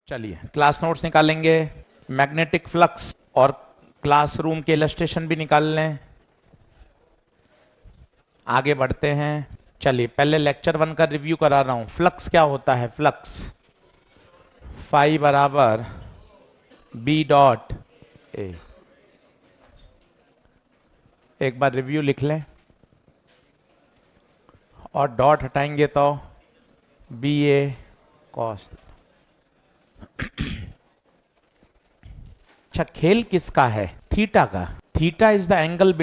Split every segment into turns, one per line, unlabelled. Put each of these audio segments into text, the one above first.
चलिए class notes निकालेंगे, magnetic flux और क्लासरूम के इलस्ट्रेशन भी निकाल लें। आगे बढ़ते हैं। चलिए पहले लेक्चर 1 का रिव्यू करा रहा हूं। फ्लक्स क्या होता है? फ्लक्स फाई बराबर बी डॉट ए। एक बार रिव्यू लिख लें और डॉट हटाएंगे तो बी ए कॉस। अच्छा, खेल किसका है? थीटा का। Theta is the angle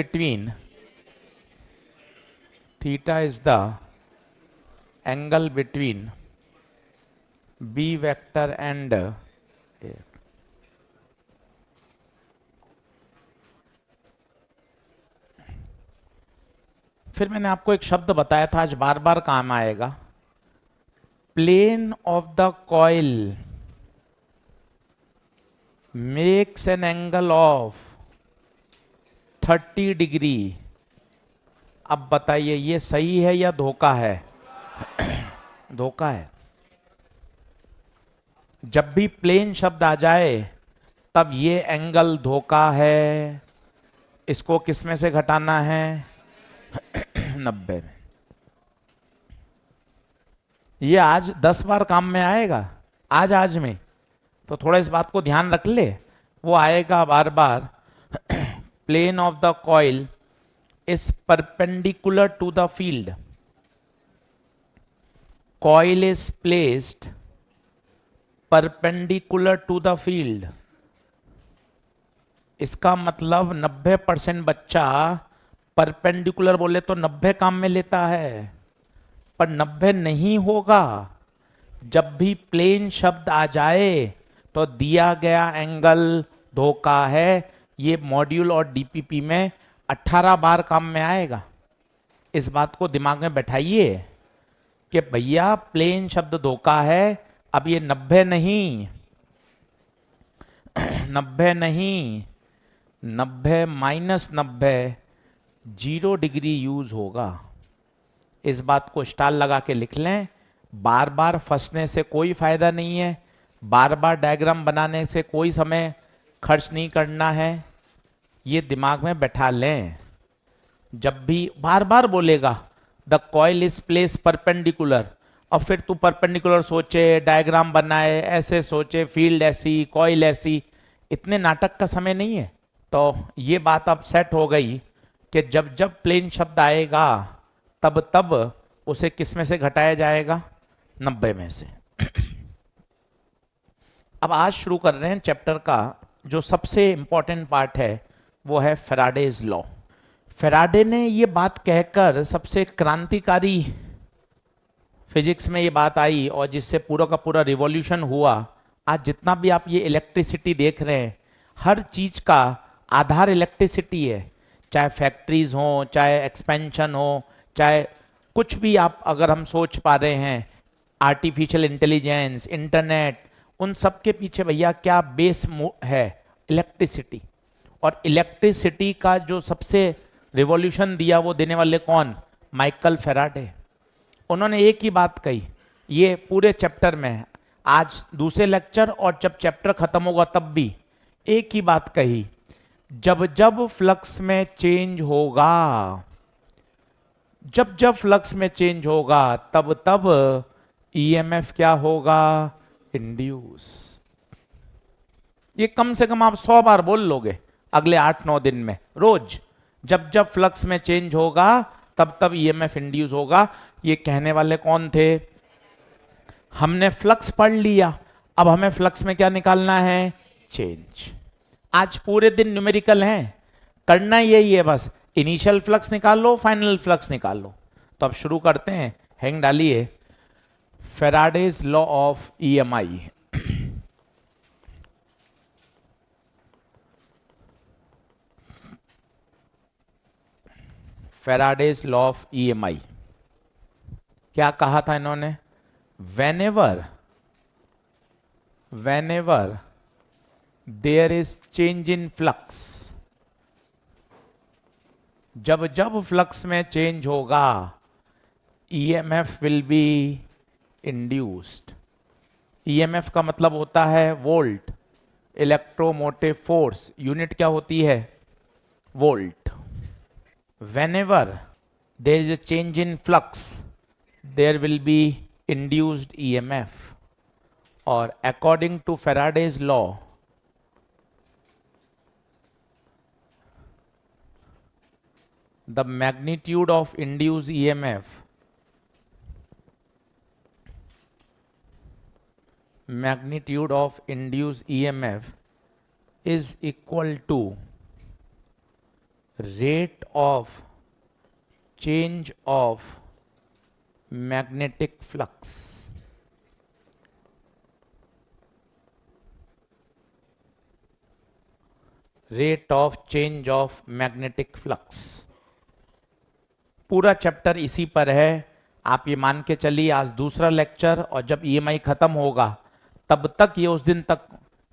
between B vector and A. फिर मैंने आपको एक शब्द बताया था, आज बार बार काम आएगा। Plane of the coil makes an angle of 30 degree. अब बताइए ये सही है या धोखा है? धोखा है। जब भी प्लेन शब्द आ जाए तब ये एंगल धोखा है। इसको किस में से घटाना है? 90 में। ये आज 10 बार काम में आएगा, आज में। तो थोड़ा इस बात को ध्यान रख ले, वो आएगा बार बार। Plane of the coil is perpendicular to the field. Coil is placed perpendicular to the field. इसका मतलब 90% बच्चा परपेंडिकुलर बोले तो 90 काम में लेता है, पर 90 नहीं होगा। जब भी प्लेन शब्द आ जाए तो दिया गया एंगल धोखा है। ये मॉड्यूल और डीपीपी में 18 बार काम में आएगा। इस बात को दिमाग में बैठाइए कि भैया प्लेन शब्द धोखा है। अब ये 90 नहीं 90 नहीं, 90 माइनस 90 0 डिग्री यूज होगा। इस बात को स्टार लगा के लिख लें। बार बार फंसने से कोई फायदा नहीं है, बार बार डायग्राम बनाने से कोई समय खर्च नहीं करना है। ये दिमाग में बैठा लें। जब भी बार बार बोलेगा the coil is place perpendicular, और फिर तू परपेंडिकुलर सोचे, डायग्राम बनाए, ऐसे सोचे, फील्ड ऐसी, कॉइल ऐसी, इतने नाटक का समय नहीं है। तो ये बात अब सेट हो गई कि जब जब प्लेन शब्द आएगा तब तब उसे किस में से घटाया जाएगा? 90 में से। अब आज शुरू कर रहे हैं चैप्टर का जो सबसे इंपॉर्टेंट पार्ट है, वो है फैराडेज लॉ। फैराडे ने ये बात कहकर सबसे क्रांतिकारी फिजिक्स में ये बात आई और जिससे पूरा का पूरा रिवॉल्यूशन हुआ। आज जितना भी आप ये इलेक्ट्रिसिटी देख रहे हैं, हर चीज का आधार इलेक्ट्रिसिटी है। चाहे फैक्ट्रीज हो, चाहे एक्सपेंशन हो, चाहे कुछ भी आप अगर हम सोच पा रहे हैं, आर्टिफिशियल इंटेलिजेंस, इंटरनेट, उन सब के पीछे भैया क्या बेस है? इलेक्ट्रिसिटी। और इलेक्ट्रिसिटी का जो सबसे रिवॉल्यूशन दिया वो देने वाले कौन? Michael Faraday. उन्होंने एक ही बात कही ये पूरे चैप्टर में, आज दूसरे लेक्चर और जब चैप्टर खत्म होगा तब भी एक ही बात कही, जब जब फ्लक्स में चेंज होगा, जब जब फ्लक्स में चेंज होगा तब तब ईएमएफ क्या होगा? इंड्यूस। ये कम से कम आप 100 बार बोल लोगे अगले 8-9 दिन में, रोज। जब जब फ्लक्स में चेंज होगा तब तब ईएमएफ इंड्यूस होगा। ये कहने वाले कौन थे? हमने फ्लक्स पढ़ लिया, अब हमें फ्लक्स में क्या निकालना है? चेंज। आज पूरे दिन न्यूमेरिकल हैं, करना यही है बस। इनिशियल फ्लक्स निकाल लो, फाइनल फ्लक्स निकाल लो। तो अब शुरू करते हैं। हैंग डालिए। Faraday's law of EMI. Faraday's law of EMI क्या कहा था इन्होंने? whenever there is change in flux, जब जब फ्लक्स में चेंज होगा EMF will be induced। EMF का मतलब होता है वोल्ट, इलेक्ट्रोमोटिव फोर्स, यूनिट क्या होती है? Volt. whenever there is a change in flux there will be induced EMF, or according to Faraday's law the magnitude of induced EMF is equal to rate of change of magnetic flux. Rate of change of magnetic flux. पूरा chapter इसी पर है। आप ये मान के चलिए आज दूसरा लेक्चर, और जब ईएमआई खत्म होगा तब तक ये उस दिन तक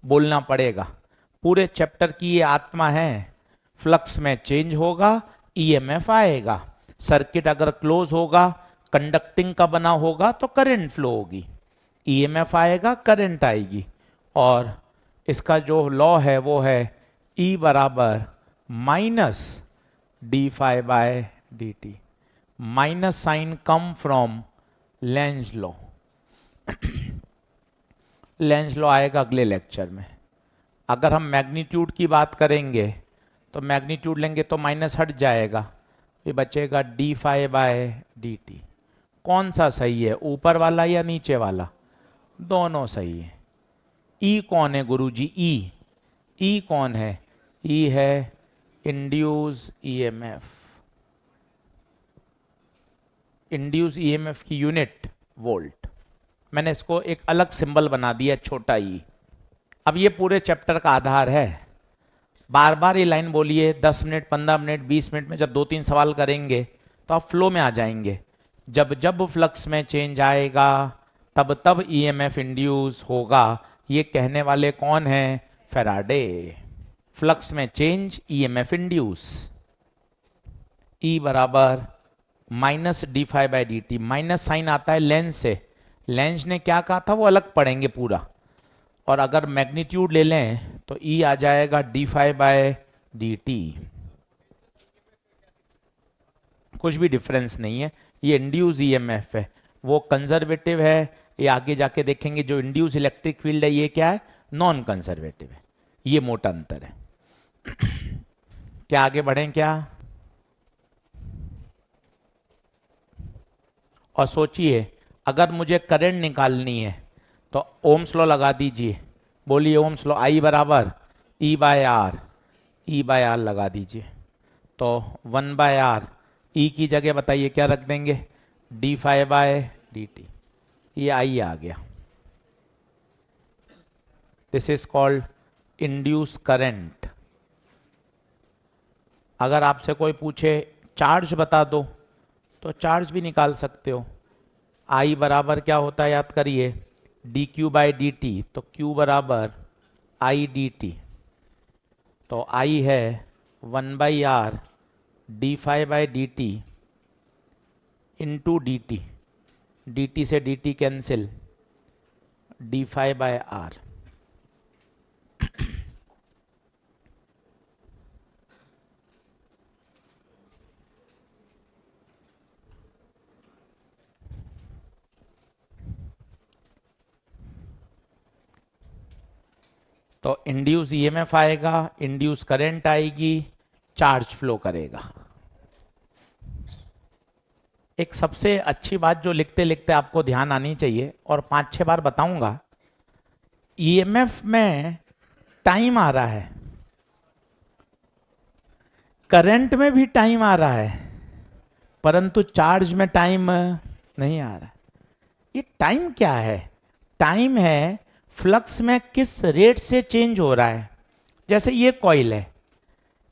बोलना पड़ेगा। पूरे चैप्टर की ये आत्मा है। फ्लक्स में चेंज होगा, ईएमएफ आएगा। सर्किट अगर क्लोज होगा, कंडक्टिंग का बना होगा तो करंट फ्लो होगी, ईएमएफ आएगा, करंट आएगी। और इसका जो लॉ है वो है E बराबर minus d phi by D t. Minus sign come from Lenz law. Lenz law आएगा अगले लेक्चर में। अगर हम मैग्नीट्यूड की बात करेंगे तो मैग्नीट्यूड लेंगे तो माइनस हट जाएगा, ये बचेगा d phi by D t. कौन सा सही है, ऊपर वाला या नीचे वाला? दोनों सही है। ई कौन है गुरुजी? ई कौन है? ई है इंड्यूस ईएमएफ। इंड्यूस ईएमएफ की यूनिट वोल्ट। मैंने इसको एक अलग सिंबल बना दिया, छोटा ई। अब ये पूरे चैप्टर का आधार है। बार बार ये लाइन बोलिए, 10 मिनट, 15 मिनट, 20 मिनट में जब 2-3 सवाल करेंगे तो आप फ्लो में आ जाएंगे। जब जब फ्लक्स में चेंज आएगा तब तब ईएमएफ इंड्यूस होगा। ये कहने वाले कौन हैं? फैराडे। फ्लक्स में चेंज, ईएमएफ इंड्यूस। ई बराबर minus d phi by D t. Minus sign आता है लेंस से। लेंस ने क्या कहा था वो अलग पढ़ेंगे पूरा। और अगर मैग्नीट्यूड ले लें तो ई आ जाएगा d phi by D t. कुछ भी डिफरेंस नहीं है, ये इंड्यूस ईएमएफ है, वो कंजर्वेटिव है। ये आगे जाके देखेंगे जो इंड्यूस इलेक्ट्रिक फील्ड है ये क्या है? नॉन कंजर्वेटिव है। ये मोटा अंतर है। क्या आगे बढ़ें क्या? और सोचिए, अगर मुझे करंट निकालनी है तो ओम्स लॉ लगा दीजिए। बोलिए ओम्स लॉ। आई बराबर E by R. E by R लगा दीजिए तो 1 बाय आर। ई की जगह बताइए क्या रख देंगे? D phi by D t. ये आई आ गया। This is called induce current. अगर आपसे कोई पूछे चार्ज बता दो तो चार्ज भी निकाल सकते हो। आई बराबर क्या होता है याद करिए? D Q by D T. तो क्यू बराबर आई डी टी। तो आई है 1 by R D phi by D T into D T. D T से D T cancel, D phi by R. तो इंड्यूस ईएमएफ आएगा, induce current आएगी, charge flow करेगा। एक सबसे अच्छी बात जो लिखते लिखते आपको ध्यान आनी चाहिए और 5-6 बार बताऊंगा, ईएमएफ में टाइम आ रहा है, करंट में भी टाइम आ रहा है, परंतु चार्ज में टाइम नहीं आ रहा है। ये टाइम क्या है? टाइम है फ्लक्स में किस रेट से चेंज हो रहा है। जैसे ये कॉइल है,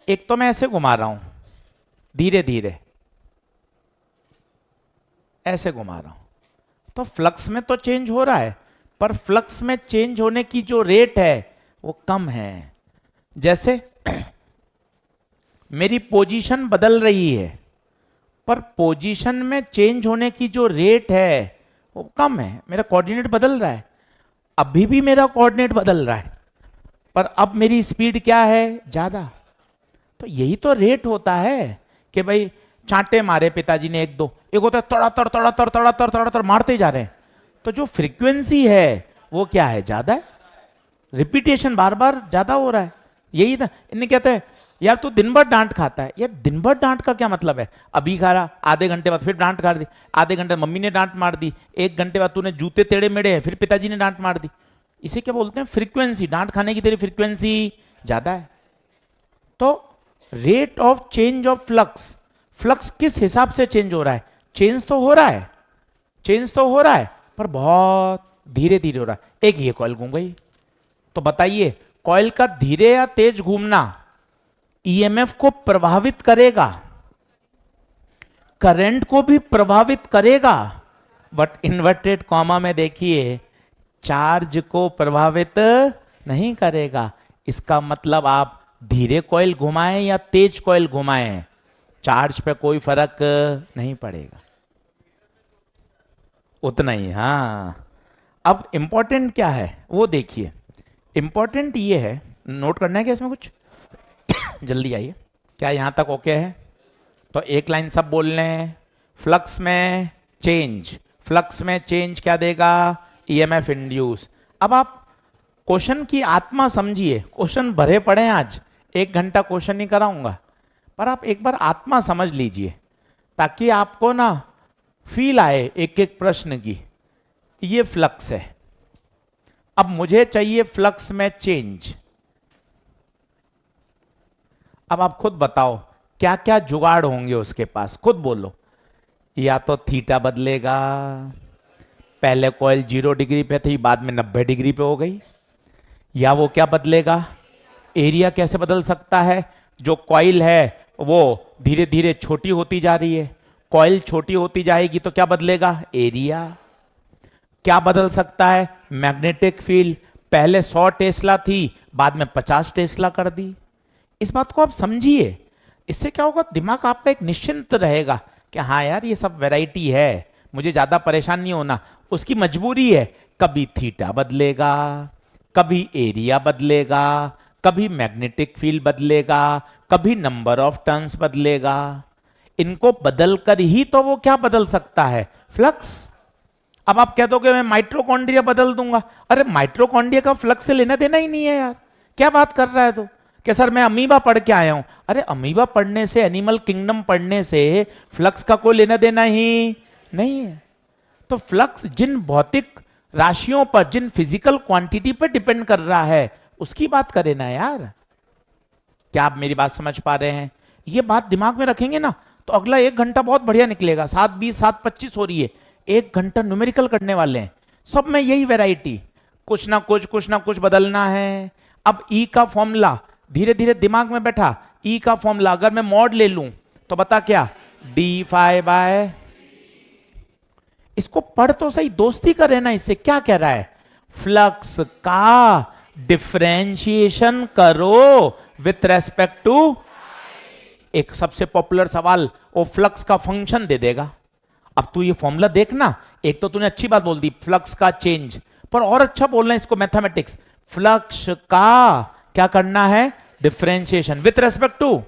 एक तो मैं ऐसे घुमा रहा हूं, धीरे धीरे ऐसे घुमा रहा हूं, तो फ्लक्स में तो चेंज हो रहा है, पर फ्लक्स में चेंज होने की जो रेट है वो कम है। जैसे मेरी पोजीशन बदल रही है, पर पोजीशन में चेंज होने की जो रेट है वो कम है। मेरा कोऑर्डिनेट बदल रहा है, अभी भी मेरा कोऑर्डिनेट बदल रहा है, पर अब मेरी स्पीड क्या है, ज्यादा। तो यही तो रेट होता है कि भाई चांटे मारे पिताजी ने एक दो, एक होता है तड़ा तड़ तड़ा तड़ तड़ा तड़ तड़ा तड़ मारते जा रहे हैं। तो जो फ्रीक्वेंसी है वो क्या है, ज्यादा है, रिपीटेशन बार बार ज्यादा हो रहा है। यही था, इन्हें कहते हैं यार तू दिन भर डांट खाता है। यार दिन भर डांट का क्या मतलब है, अभी खा रहा, आधे घंटे बाद फिर डांट खा दी, आधे घंटे मम्मी ने डांट मार दी, एक घंटे बाद तूने जूते टेढ़े मेढ़े हैं, फिर पिताजी ने डांट मार दी। इसे क्या बोलते हैं, फ्रीक्वेंसी। डांट खाने की तेरी फ्रीक्वेंसी ज्यादा है। तो rate of change of flux, flux किस हिसाब से चेंज हो रहा है, चेंज तो हो रहा है, चेंज तो हो रहा है, पर बहुत धीरे धीरे हो रहा है। एक ये कॉइल घूम गई, तो बताइए कॉइल का धीरे या तेज घूमना ईएमएफ को प्रभावित करेगा, करंट को भी प्रभावित करेगा, बट इन्वर्टेड कॉमा में देखिए चार्ज को प्रभावित नहीं करेगा। इसका मतलब आप धीरे कॉइल घुमाएं या तेज कॉइल घुमाएं, चार्ज पे कोई फर्क नहीं पड़ेगा, उतना ही। हाँ, अब इंपॉर्टेंट क्या है वो देखिए। इंपॉर्टेंट ये है, नोट करना है क्या इसमें कुछ जल्दी आइए, क्या यहां तक ओके है? तो एक लाइन सब बोल लें, फ्लक्स में चेंज, फ्लक्स में चेंज क्या देगा, ईएमएफ इंड्यूस। अब आप क्वेश्चन की आत्मा समझिए, क्वेश्चन भरे पड़े हैं आज, 1 घंटा क्वेश्चन नहीं कराऊंगा, पर आप एक बार आत्मा समझ लीजिए ताकि आपको ना फील आए एक एक प्रश्न की। ये फ्लक्स है, अब मुझे चाहिए फ्लक्स में चेंज। अब आप खुद बताओ क्या क्या जुगाड़ होंगे उसके पास, खुद बोलो। या तो थीटा बदलेगा, पहले कॉइल 0 डिग्री पे थी, बाद में 90 डिग्री पे हो गई। या वो क्या बदलेगा, एरिया कैसे बदल सकता है, जो कॉइल है वो धीरे धीरे छोटी होती जा रही है, कॉइल छोटी होती जाएगी तो क्या बदलेगा, एरिया। क्या बदल सकता है, मैग्नेटिक फील्ड, पहले 100 टेस्ला थी, बाद में 50 टेस्ला कर दी। इस बात को आप समझिए, इससे क्या होगा, दिमाग आपका एक निश्चिंत रहेगा कि हाँ यार ये सब वैरायटी है, मुझे ज्यादा परेशान नहीं होना। उसकी मजबूरी है, कभी थीटा बदलेगा, कभी एरिया बदलेगा, कभी मैग्नेटिक फील्ड बदलेगा, कभी नंबर ऑफ टर्न्स बदलेगा। इनको बदलकर ही तो वो क्या बदल सकता है, फ्लक्स। अब आप कह दोगे मैं माइट्रोकॉन्ड्रिया बदल दूंगा, अरे माइट्रोकॉन्ड्रिया का फ्लक्स से लेना देना ही नहीं है यार, क्या बात कर रहा है तो। क्या सर मैं अमीबा पढ़ के आया हूं, अरे अमीबा पढ़ने से, एनिमल किंगडम पढ़ने से फ्लक्स का कोई लेना देना ही नहीं है। तो फ्लक्स जिन भौतिक राशियों पर, जिन फिजिकल क्वांटिटी पर डिपेंड कर रहा है उसकी बात करें ना यार। क्या आप मेरी बात समझ पा रहे हैं? ये बात दिमाग में रखेंगे ना तो अगला 1 घंटा बहुत बढ़िया निकलेगा। 7:20 7:25 हो रही है, 1 घंटा न्यूमेरिकल करने वाले हैं, सब में यही वैरायटी, कुछ ना कुछ बदलना है। अब ई का फॉर्मूला धीरे धीरे दिमाग में बैठा, ई का फॉर्मूला अगर मैं मॉड ले लूं तो बता क्या, डी फाई बाय, इसको पढ़ तो सही, दोस्ती करे ना इससे। क्या कह रहा है, फ्लक्स का डिफरेंशिएशन करो विथ रेस्पेक्ट टू, एक सबसे पॉपुलर सवाल, वो फ्लक्स का फंक्शन दे देगा। अब तू ये फॉर्मूला देखना, एक तो तूने अच्छी बात बोल दी फ्लक्स का चेंज, पर और अच्छा बोलना है इसको मैथमेटिक्स, फ्लक्स का क्या करना है, differentiation with respect to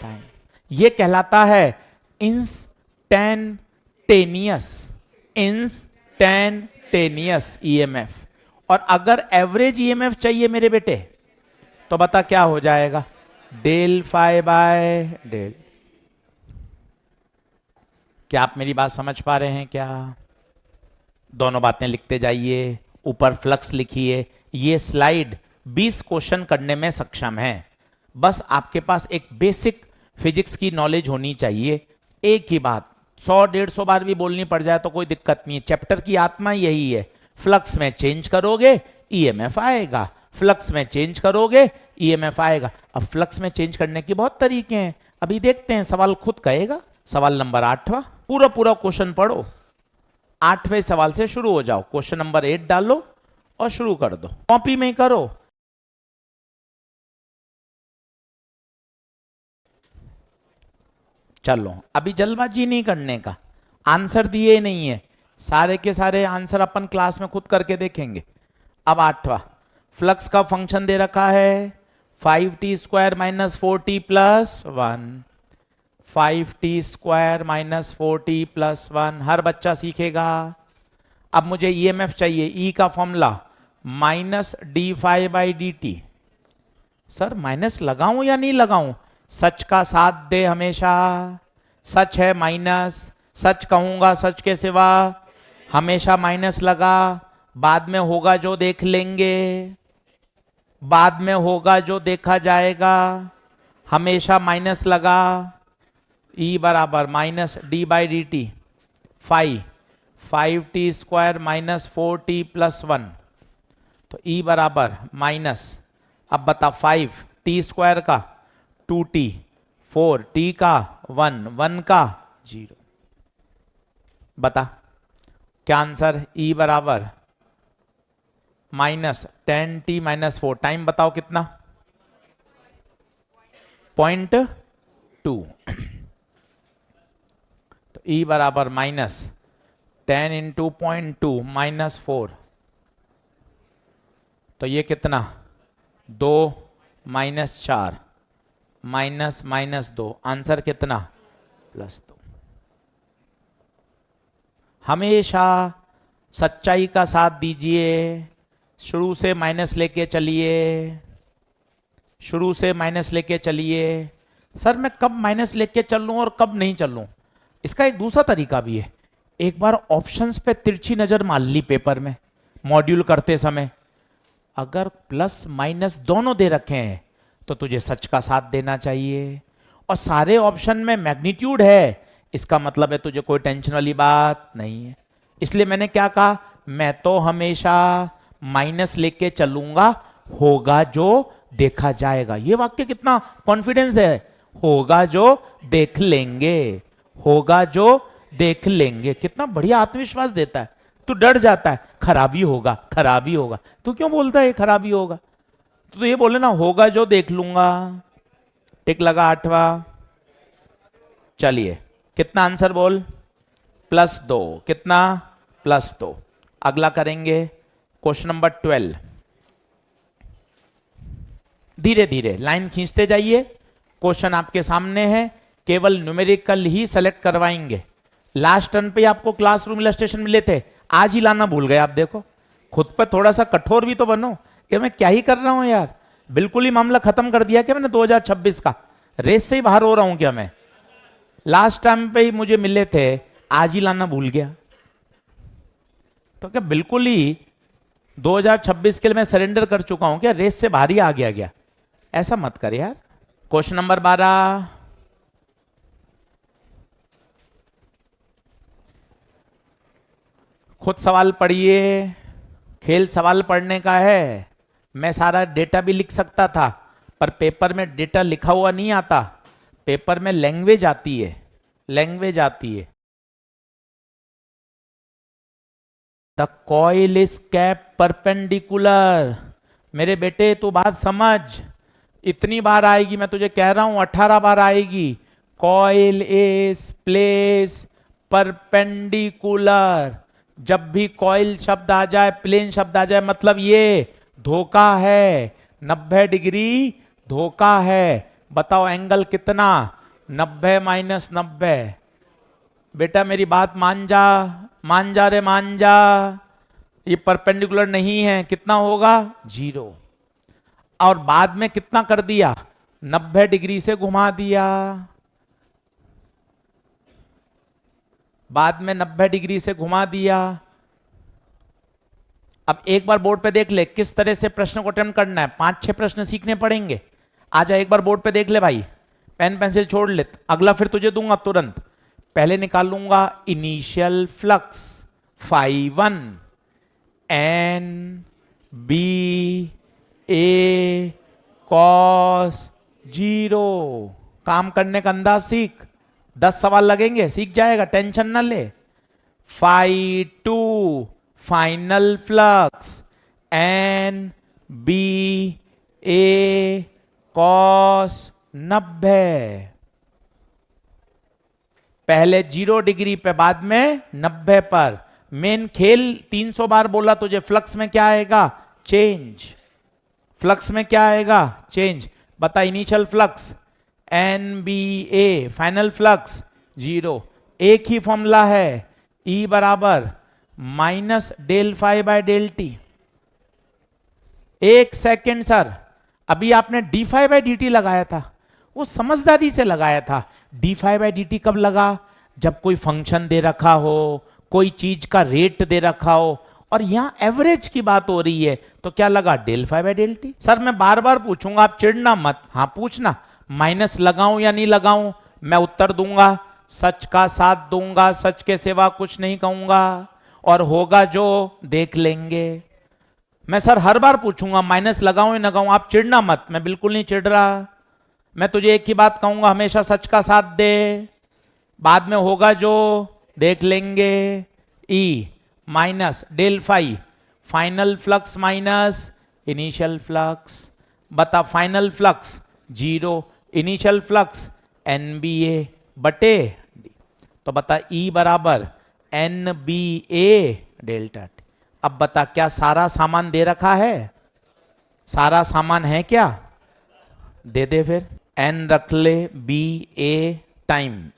time. ये कहलाता है इंस्टैन्टेनियस, इंस्टैन्टेनियस ईएमएफ। और अगर एवरेज ईएमएफ चाहिए मेरे बेटे तो बता क्या हो जाएगा, डेल फाई बाय डेल। क्या आप मेरी बात समझ पा रहे हैं क्या? दोनों बातें लिखते जाइए, ऊपर फ्लक्स लिखिए। ये स्लाइड 20 क्वेश्चन करने में सक्षम है, बस आपके पास एक बेसिक फिजिक्स की नॉलेज होनी चाहिए। एक ही बात 100-150 बार भी बोलनी पड़ जाए तो कोई दिक्कत नहीं है, चैप्टर की आत्मा यही है। फ्लक्स में चेंज करोगे ईएमएफ आएगा, फ्लक्स में चेंज करोगे ईएमएफ आएगा। अब फ्लक्स में चेंज करने के बहुत तरीके हैं, अभी देखते हैं, सवाल खुद कहेगा। सवाल नंबर 8वां, पूरा पूरा क्वेश्चन पढ़ो, 8वें सवाल से शुरू हो जाओ, क्वेश्चन नंबर 8 डालो और शुरू कर दो, कॉपी में करो। चलो अभी जल्दबाजी नहीं करने का, आंसर दिए नहीं है, सारे के सारे आंसर अपन क्लास में खुद करके देखेंगे। अब आठवां, फ्लक्स का फंक्शन दे रखा है 5t² minus 4t plus 1, 5t² minus 4t plus 1, हर बच्चा सीखेगा। अब मुझे ईएमएफ चाहिए, ई का formula minus d∅/dt। Sir minus लगाऊं या नहीं लगाऊं? सच का साथ दे हमेशा, सच है माइनस, सच कहूंगा सच के सिवा, हमेशा माइनस लगा। बाद में होगा जो देख लेंगे, बाद में होगा जो देखा जाएगा, हमेशा माइनस लगा। ई बराबर minus d/dt 5t² minus 4t plus 1, तो ई बराबर माइनस, अब बता 5t² का 2t, 4t का 1, 1 का 0। बता क्या आंसर? ई बराबर माइनस 10t माइनस 4, टाइम बताओ कितना? 0.2। तो ई बराबर माइनस 10 इंटू 0.2 माइनस 4, तो ये कितना? 2 माइनस 4 माइनस माइनस 2, आंसर कितना? +2। हमेशा सच्चाई का साथ दीजिए, शुरू से माइनस लेके चलिए, शुरू से माइनस लेके चलिए। सर मैं कब माइनस लेके चलूं और कब नहीं चलूं? इसका एक दूसरा तरीका भी है। एक बार ऑप्शंस पे तिरछी नजर मार ली पेपर में मॉड्यूल करते समय, अगर प्लस माइनस दोनों दे रखे हैं तो तुझे सच का साथ देना चाहिए, और सारे ऑप्शन में मैग्नीट्यूड है, इसका मतलब है तुझे कोई टेंशन वाली बात नहीं है। इसलिए मैंने क्या कहा, मैं तो हमेशा माइनस लेके चलूंगा, होगा जो देखा जाएगा। ये वाक्य कितना कॉन्फिडेंस है, होगा जो देख लेंगे, होगा जो देख लेंगे, कितना बढ़िया आत्मविश्वास देता है। तू डर जाता है खराबी होगा, खराबी होगा, तू क्यों बोलता है खराबी होगा? तो ये बोले ना, होगा जो देख लूंगा। टिक लगा आठवां। चलिए कितना आंसर बोल? +2। कितना? +2। अगला करेंगे क्वेश्चन नंबर 12। धीरे धीरे लाइन खींचते जाइए, क्वेश्चन आपके सामने है, केवल न्यूमेरिकल ही सेलेक्ट करवाएंगे। लास्ट टर्न पे आपको क्लासरूम इलस्ट्रेशन मिले थे, आज ही लाना भूल गए आप। देखो खुद पर थोड़ा सा कठोर भी तो बनो कि मैं क्या ही कर रहा हूं यार, बिल्कुल ही मामला खत्म कर दिया क्या मैंने 2026 का? रेस से ही बाहर हो रहा हूं क्या मैं? लास्ट टाइम पे ही मुझे मिले थे, आज ही लाना भूल गया। तो क्या बिल्कुल ही 2026 के लिए मैं सरेंडर कर चुका हूं क्या? रेस से बाहर ही आ गया? ऐसा मत कर यार। क्वेश्चन नंबर 12, खुद सवाल पढ़िए, खेल सवाल पढ़ने का है। मैं सारा डेटा भी लिख सकता था, पर पेपर में डेटा लिखा हुआ नहीं आता, पेपर में लैंग्वेज आती है, लैंग्वेज आती है। The coil is cap perpendicular. मेरे बेटे तू बात समझ, इतनी बार आएगी, मैं तुझे कह रहा हूं 18 बार आएगी। Coil is place perpendicular. जब भी कॉइल शब्द आ जाए, प्लेन शब्द आ जाए, मतलब ये धोखा है, 90 डिग्री धोखा है। बताओ एंगल कितना? 90 माइनस 90। बेटा मेरी बात मान जा, मान जा रे मान जा, ये परपेंडिकुलर नहीं है, कितना होगा? 0। और बाद में कितना कर दिया? 90 डिग्री से घुमा दिया, बाद में 90 डिग्री से घुमा दिया। अब एक बार बोर्ड पे देख ले किस तरह से प्रश्न को अटेम्प्ट करना है, 5-6 प्रश्न सीखने पड़ेंगे। आजा एक बार बोर्ड पे देख ले भाई, पेन पेंसिल छोड़ ले, अगला फिर तुझे दूंगा तुरंत। पहले निकालूंगा इनिशियल फ्लक्स φ1 एन बी ए cos 0। काम करने का अंदाज सीख, 10 सवाल लगेंगे, सीख जाएगा, टेंशन ना ले। φ2 फाइनल फ्लक्स एन बी ए cos 90। पहले 0 डिग्री पे, बाद में 90 पर। मेन खेल 300 बार बोला तुझे, फ्लक्स में क्या आएगा? चेंज, फ्लक्स में क्या आएगा, चेंज। बता initial flux NBA, final flux 0। एक ही फॉर्मूला है, E बराबर minus del phi by del t. एक सेकेंड सर, अभी आपने d phi by D t लगाया था, वो समझदारी से लगाया था। D phi by D t कब लगा, जब कोई फंक्शन दे रखा हो, कोई चीज का रेट दे रखा हो, और यहां एवरेज की बात हो रही है, तो क्या लगा, del phi by del t. Sir मैं बार बार पूछूंगा, आप चिढ़ना मत, हाँ पूछना, माइनस लगाऊं या नहीं लगाऊं, मैं उत्तर दूंगा, सच का साथ दूंगा, सच के सिवा कुछ नहीं कहूंगा, और होगा जो देख लेंगे। मैं सर हर बार पूछूंगा माइनस लगाऊं या ना लगाऊं, आप चिढ़ना मत, मैं बिल्कुल नहीं चिढ़ रहा। मैं तुझे एक ही बात कहूंगा, हमेशा सच का साथ दे, बाद में होगा जो देख लेंगे। E minus del phi, final flux minus initial flux. बता final flux 0, initial flux NBA बटे, तो बता E बराबर NBA डेल्टा टी। अब बता क्या सारा सामान दे रखा है, सारा सामान है क्या, दे दे फिर, N रख ले, BA टाइम।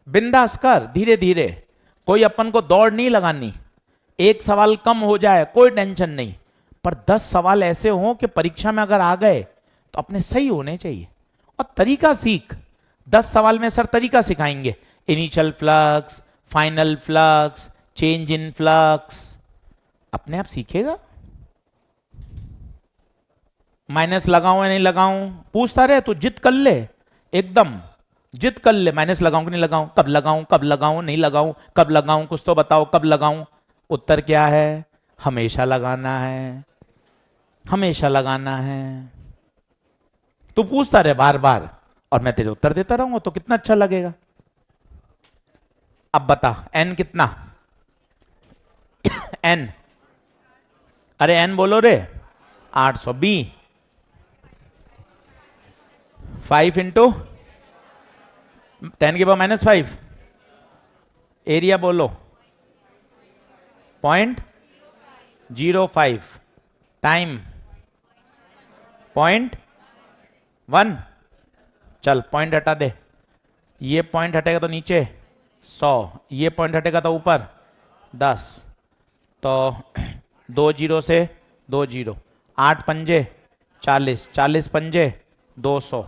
बिंदास कर, धीरे धीरे, कोई अपन को दौड़ नहीं लगानी। एक सवाल कम हो जाए कोई टेंशन नहीं, पर 10 सवाल ऐसे हों कि परीक्षा में अगर आ गए तो अपने सही होने चाहिए। और तरीका सीख, 10 सवाल में सर तरीका सिखाएंगे, initial flux, final flux, change in flux, अपने आप सीखेगा। माइनस लगाऊं या नहीं लगाऊं पूछता रहे तो जिद कर ले, एकदम जिद कर ले, माइनस लगाऊं कि नहीं लगाऊं, कब लगाऊं, कब लगाऊं, नहीं लगाऊं, कब लगाऊं, कुछ तो बताओ कब लगाऊं। उत्तर क्या है, हमेशा लगाना है, हमेशा लगाना है। तू पूछता रहे बार बार और मैं तेरे उत्तर देता रहूंगा तो कितना अच्छा लगेगा। अब बता n कितना, n, अरे n बोलो रे, 800। b 5 इंटू 10 की पावर -5, एरिया बोलो 0.05, टाइम 0.1। चल पॉइंट हटा दे, ये पॉइंट हटेगा तो नीचे 100, ये पॉइंट हटेगा तो ऊपर 10, तो 2 0 से 2 0, 8 पंजे 40, 40 पंजे 200,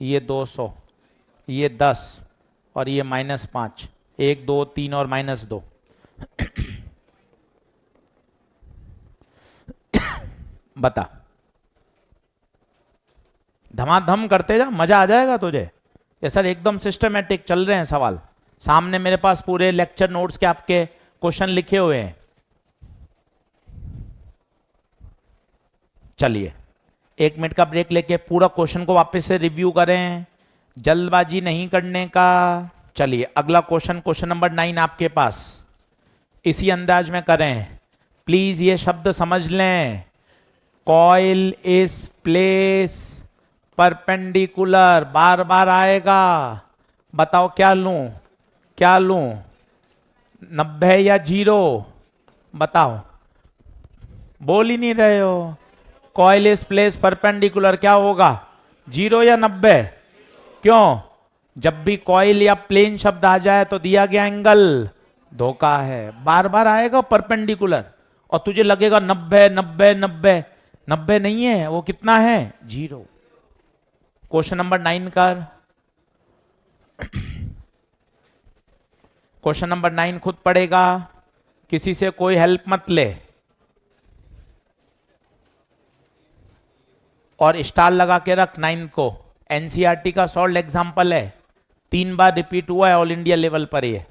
ये 200, ये 10 और ये -5, 1 2 3 और -2। बता, धमाधम करते जा, मजा आ जाएगा तुझे। ये सर एकदम सिस्टमेटिक चल रहे हैं सवाल, सामने मेरे पास पूरे लेक्चर नोट्स के आपके क्वेश्चन लिखे हुए हैं। चलिए 1 मिनट का ब्रेक लेके पूरा क्वेश्चन को वापस से रिव्यू करें, जल्दबाजी नहीं करने का। चलिए अगला क्वेश्चन, क्वेश्चन नंबर 9 आपके पास, इसी अंदाज में करें। प्लीज ये शब्द समझ लें, कॉइल इज प्लेस परपेंडिकुलर, बार बार आएगा। बताओ क्या लूं, क्या लूं, 90 या 0, बताओ, बोल ही नहीं रहे हो। कॉइल इज प्लेस परपेंडिकुलर क्या होगा, 0 या 90? क्यों, जब भी कॉइल या प्लेन शब्द आ जाए तो दिया गया एंगल धोखा है, बार बार आएगा परपेंडिकुलर, और तुझे लगेगा 90 90 90, 90 नहीं है, वो कितना है, 0। क्वेश्चन नंबर 9 कर, क्वेश्चन नंबर 9 खुद पढ़ेगा, किसी से कोई हेल्प मत ले, और स्टार लगा के रख 9 को। एनसीईआरटी का सॉल्व एग्जाम्पल है, 3 बार रिपीट हुआ है ऑल इंडिया लेवल पर, ये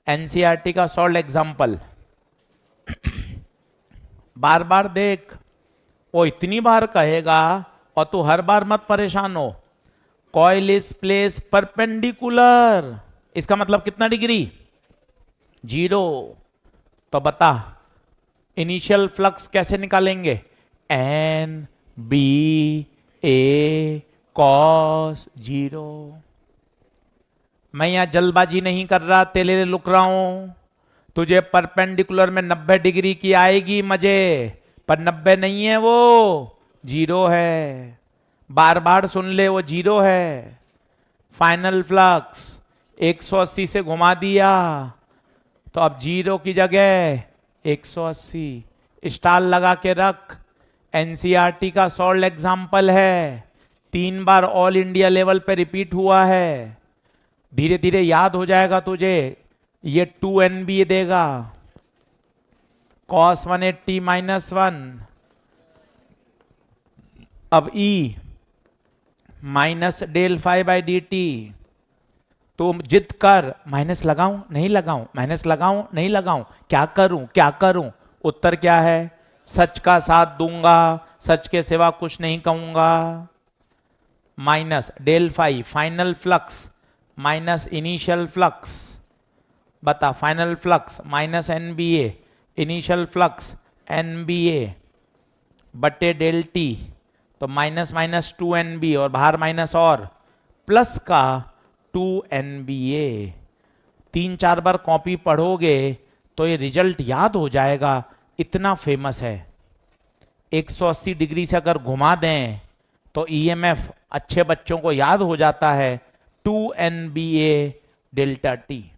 एनसीईआरटी का सॉल्व एग्जाम्पल। बार बार देख, वो इतनी बार कहेगा और तू हर बार मत परेशान हो। कॉइल इज प्लेस परपेंडिकुलर, इसका मतलब कितना डिग्री, 0। तो बता इनिशियल फ्लक्स कैसे निकालेंगे, एन बी ए कॉस 0। मैं यहां जल्दबाजी नहीं कर रहा, तेरे लिए लुक रहा हूं। तुझे परपेंडिकुलर में 90 डिग्री की आएगी मजे, पर 90 नहीं है, वो जीरो है। बार बार सुन ले, वो जीरो है। फाइनल फ्लक्स 180 से घुमा दिया तो अब जीरो की जगह 180। स्टार लगा के रख। एनसीईआरटी का सॉल्व एग्जाम्पल है, 3 बार ऑल इंडिया लेवल पे रिपीट हुआ है। धीरे धीरे याद हो जाएगा तुझे। ये 2 NBA देगा, cos 180 -1, अब E minus del five by D T. तो जिद कर, माइनस लगाऊं नहीं लगाऊं, माइनस लगाऊं नहीं लगाऊं, क्या करूं क्या करूं? उत्तर क्या है? सच का साथ दूंगा, सच के सिवा कुछ नहीं कहूंगा। Minus del five final flux minus initial flux, बता final flux minus NBA initial flux NBA बटे डेल टी, तो माइनस माइनस 2 NB और बाहर माइनस और प्लस का 2 NBA। 3-4 बार कॉपी पढ़ोगे तो ये रिजल्ट याद हो जाएगा, इतना फेमस है। 180 डिग्री से अगर घुमा दें तो EMF अच्छे बच्चों को याद हो जाता है, 2 NBA डेल्टा टी।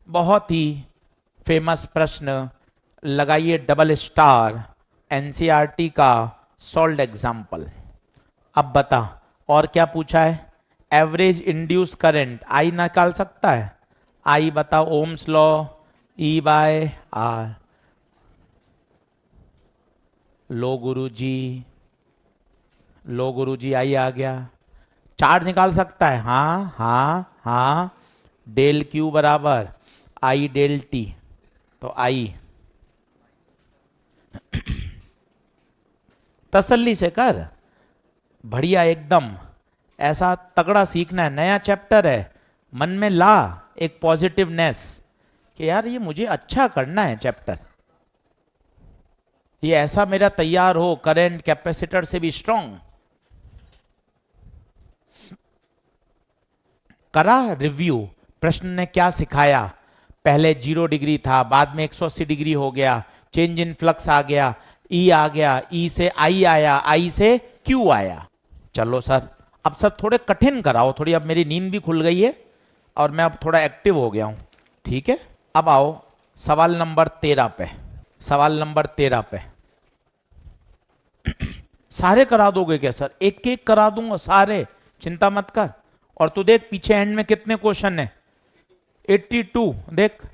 बहुत ही फेमस प्रश्न, लगाइए डबल स्टार, एनसीईआरटी का सॉल्व्ड एग्जाम्पल। अब बता और क्या पूछा है? एवरेज इंड्यूस करंट आई निकाल सकता है? आई बता, Ohm's law, E by R. लो गुरुजी, लो गुरुजी, आई आ गया। चार्ज निकाल सकता है? हाँ हाँ हाँ। डेल क्यू बराबर आई डेल टी, तो आई। तसल्ली से कर, बढ़िया एकदम। ऐसा तगड़ा सीखना है, नया चैप्टर है, मन में ला एक पॉजिटिवनेस कि यार ये मुझे अच्छा करना है चैप्टर, ये ऐसा मेरा तैयार हो करंट कैपेसिटर से भी स्ट्रांग। करा रिव्यू, प्रश्न ने क्या सिखाया? पहले 0 डिग्री था, बाद में 180 डिग्री हो गया, चेंज इन फ्लक्स आ गया, ई आ गया, ई से आई आया, आई से क्यू आया। चलो सर, अब सर थोड़े कठिन कराओ, थोड़ी अब मेरी नींद भी खुल गई है और मैं अब थोड़ा एक्टिव हो गया हूं, ठीक है? अब आओ सवाल नंबर 13 पे। सवाल नंबर 13 पे सारे करा दोगे क्या सर? एक एक करा दूंगा सारे, चिंता मत कर। और तू देख पीछे एंड में कितने क्वेश्चन है, 82। देख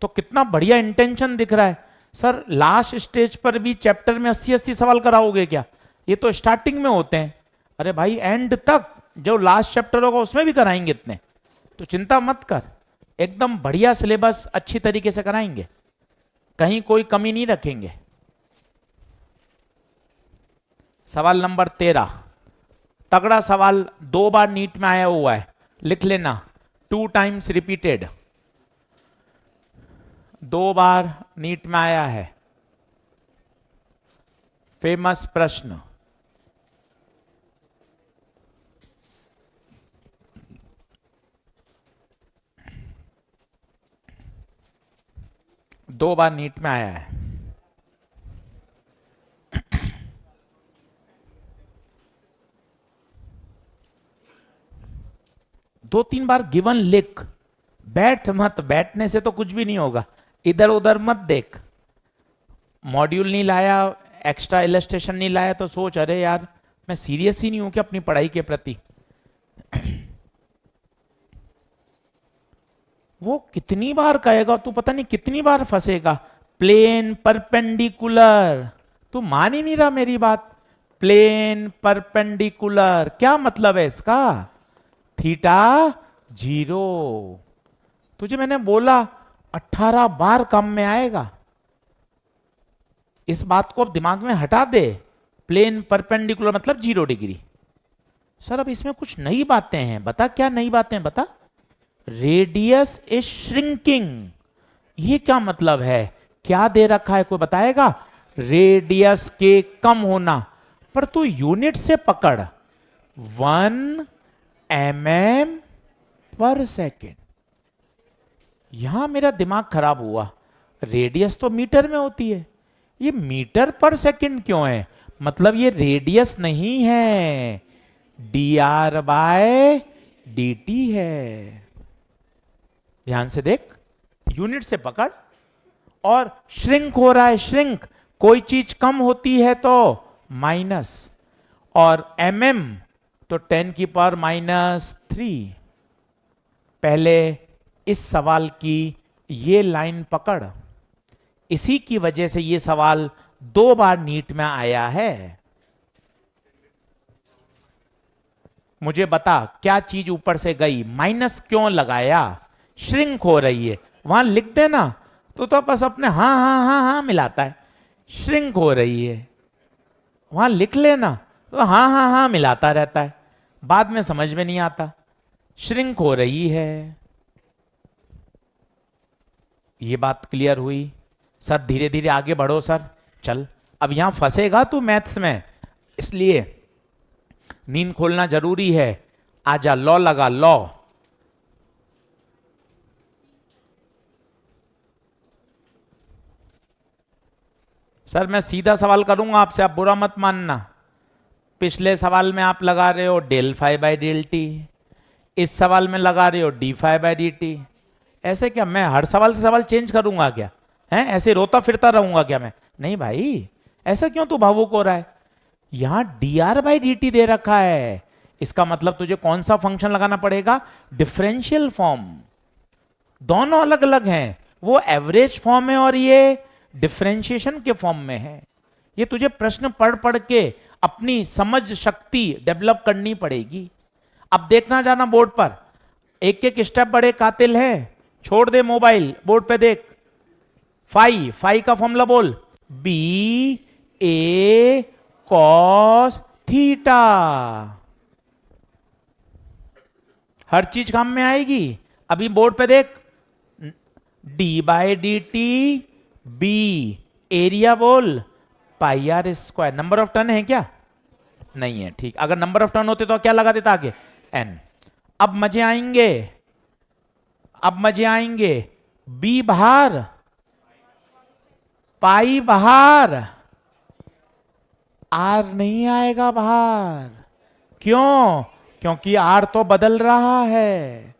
तो कितना बढ़िया इंटेंशन दिख रहा है। सर लास्ट स्टेज पर भी चैप्टर में 80-80 सवाल कराओगे क्या? ये तो स्टार्टिंग में होते हैं। अरे भाई एंड तक जो लास्ट चैप्टर होगा उसमें भी कराएंगे इतने, तो चिंता मत कर, एकदम बढ़िया सिलेबस अच्छी तरीके से कराएंगे, कहीं कोई कमी नहीं रखेंगे। सवाल नंबर 13, तगड़ा सवाल, 2 बार नीट में आया हुआ है, लिख लेना, 2 टाइम्स रिपीटेड, 2 बार नीट में आया है, फेमस प्रश्न। दो बार नीट में आया है। दो तीन बार गिवन लिख, बैठ मत, बैठने से तो कुछ भी नहीं होगा, इधर उधर मत देख। मॉड्यूल नहीं लाया, एक्स्ट्रा इलस्ट्रेशन नहीं लाया तो सोच अरे यार मैं सीरियस ही नहीं हूं कि अपनी पढ़ाई के प्रति। वो कितनी बार कहेगा तू, पता नहीं कितनी बार फंसेगा। प्लेन परपेंडिकुलर, तू मान ही नहीं रहा मेरी बात। प्लेन परपेंडिकुलर क्या मतलब है इसका? थीटा 0। तुझे मैंने बोला 18 बार कम में आएगा, इस बात को अब दिमाग में हटा दे। प्लेन परपेंडिकुलर मतलब 0 डिग्री। सर अब इसमें कुछ नई बातें हैं, बता क्या नई बातें, बता। रेडियस इज श्रिंकिंग, ये क्या मतलब है? क्या दे रखा है, कोई बताएगा? रेडियस के कम होना, पर तू यूनिट से पकड़, 1 mm/s। यहां मेरा दिमाग खराब हुआ। रेडियस तो मीटर में होती है, ये मीटर पर सेकंड क्यों है? मतलब ये रेडियस नहीं है, dr बाय dt है। ध्यान से देख, यूनिट से पकड़। और श्रिंक हो रहा है, श्रिंक, कोई चीज कम होती है तो माइनस, और mm तो 10 की पावर -3। पहले इस सवाल की ये लाइन पकड़, इसी की वजह से ये सवाल 2 बार नीट में आया है। मुझे बता क्या चीज ऊपर से गई, माइनस क्यों लगाया? श्रिंक हो रही है, वहां लिख देना तो बस अपने हाँ हाँ हाँ हाँ मिलाता है। श्रिंक हो रही है, वहां लिख लेना तो हाँ हाँ हाँ मिलाता रहता है, बाद में समझ में नहीं आता। श्रिंक हो रही है, ये बात क्लियर हुई? सर धीरे धीरे आगे बढ़ो सर। चल, अब यहां फंसेगा तू मैथ्स में, इसलिए नींद खोलना जरूरी है। आजा, लॉ लगा, लॉ। सर मैं सीधा सवाल करूंगा आपसे, आप बुरा मत मानना। पिछले सवाल में आप लगा रहे हो del five by del t, इस सवाल में लगा रहे हो d five by D t. ऐसे क्या मैं हर सवाल से सवाल चेंज करूंगा क्या? हैं, ऐसे रोता फिरता रहूंगा क्या मैं? नहीं भाई, ऐसा क्यों तू भावुक हो रहा है? यहां dr बाई डी टी दे रखा है, इसका मतलब तुझे कौन सा फंक्शन लगाना पड़ेगा? Differential form. दोनों अलग अलग हैं, वो एवरेज फॉर्म है और ये डिफरेंशिएशन के फॉर्म में है। ये तुझे प्रश्न पढ़ पढ़ के अपनी समझ शक्ति डेवलप करनी पड़ेगी। अब देखना जाना बोर्ड पर, एक एक स्टेप बड़े कातिल है। छोड़ दे मोबाइल, बोर्ड पे देख। फाई का फॉर्मूला बोल, बी ए कॉस थीटा। हर चीज काम में आएगी। अभी बोर्ड पे देख, D by D T B, area बोल pi are square. Number of turn है क्या? नहीं है, ठीक। अगर नंबर ऑफ टर्न होते तो क्या लगा देता आगे? एन। अब मजे आएंगे, अब मजे आएंगे। बी बाहर, पाई बाहर, आर नहीं आएगा बाहर। क्यों? क्योंकि आर तो बदल रहा है।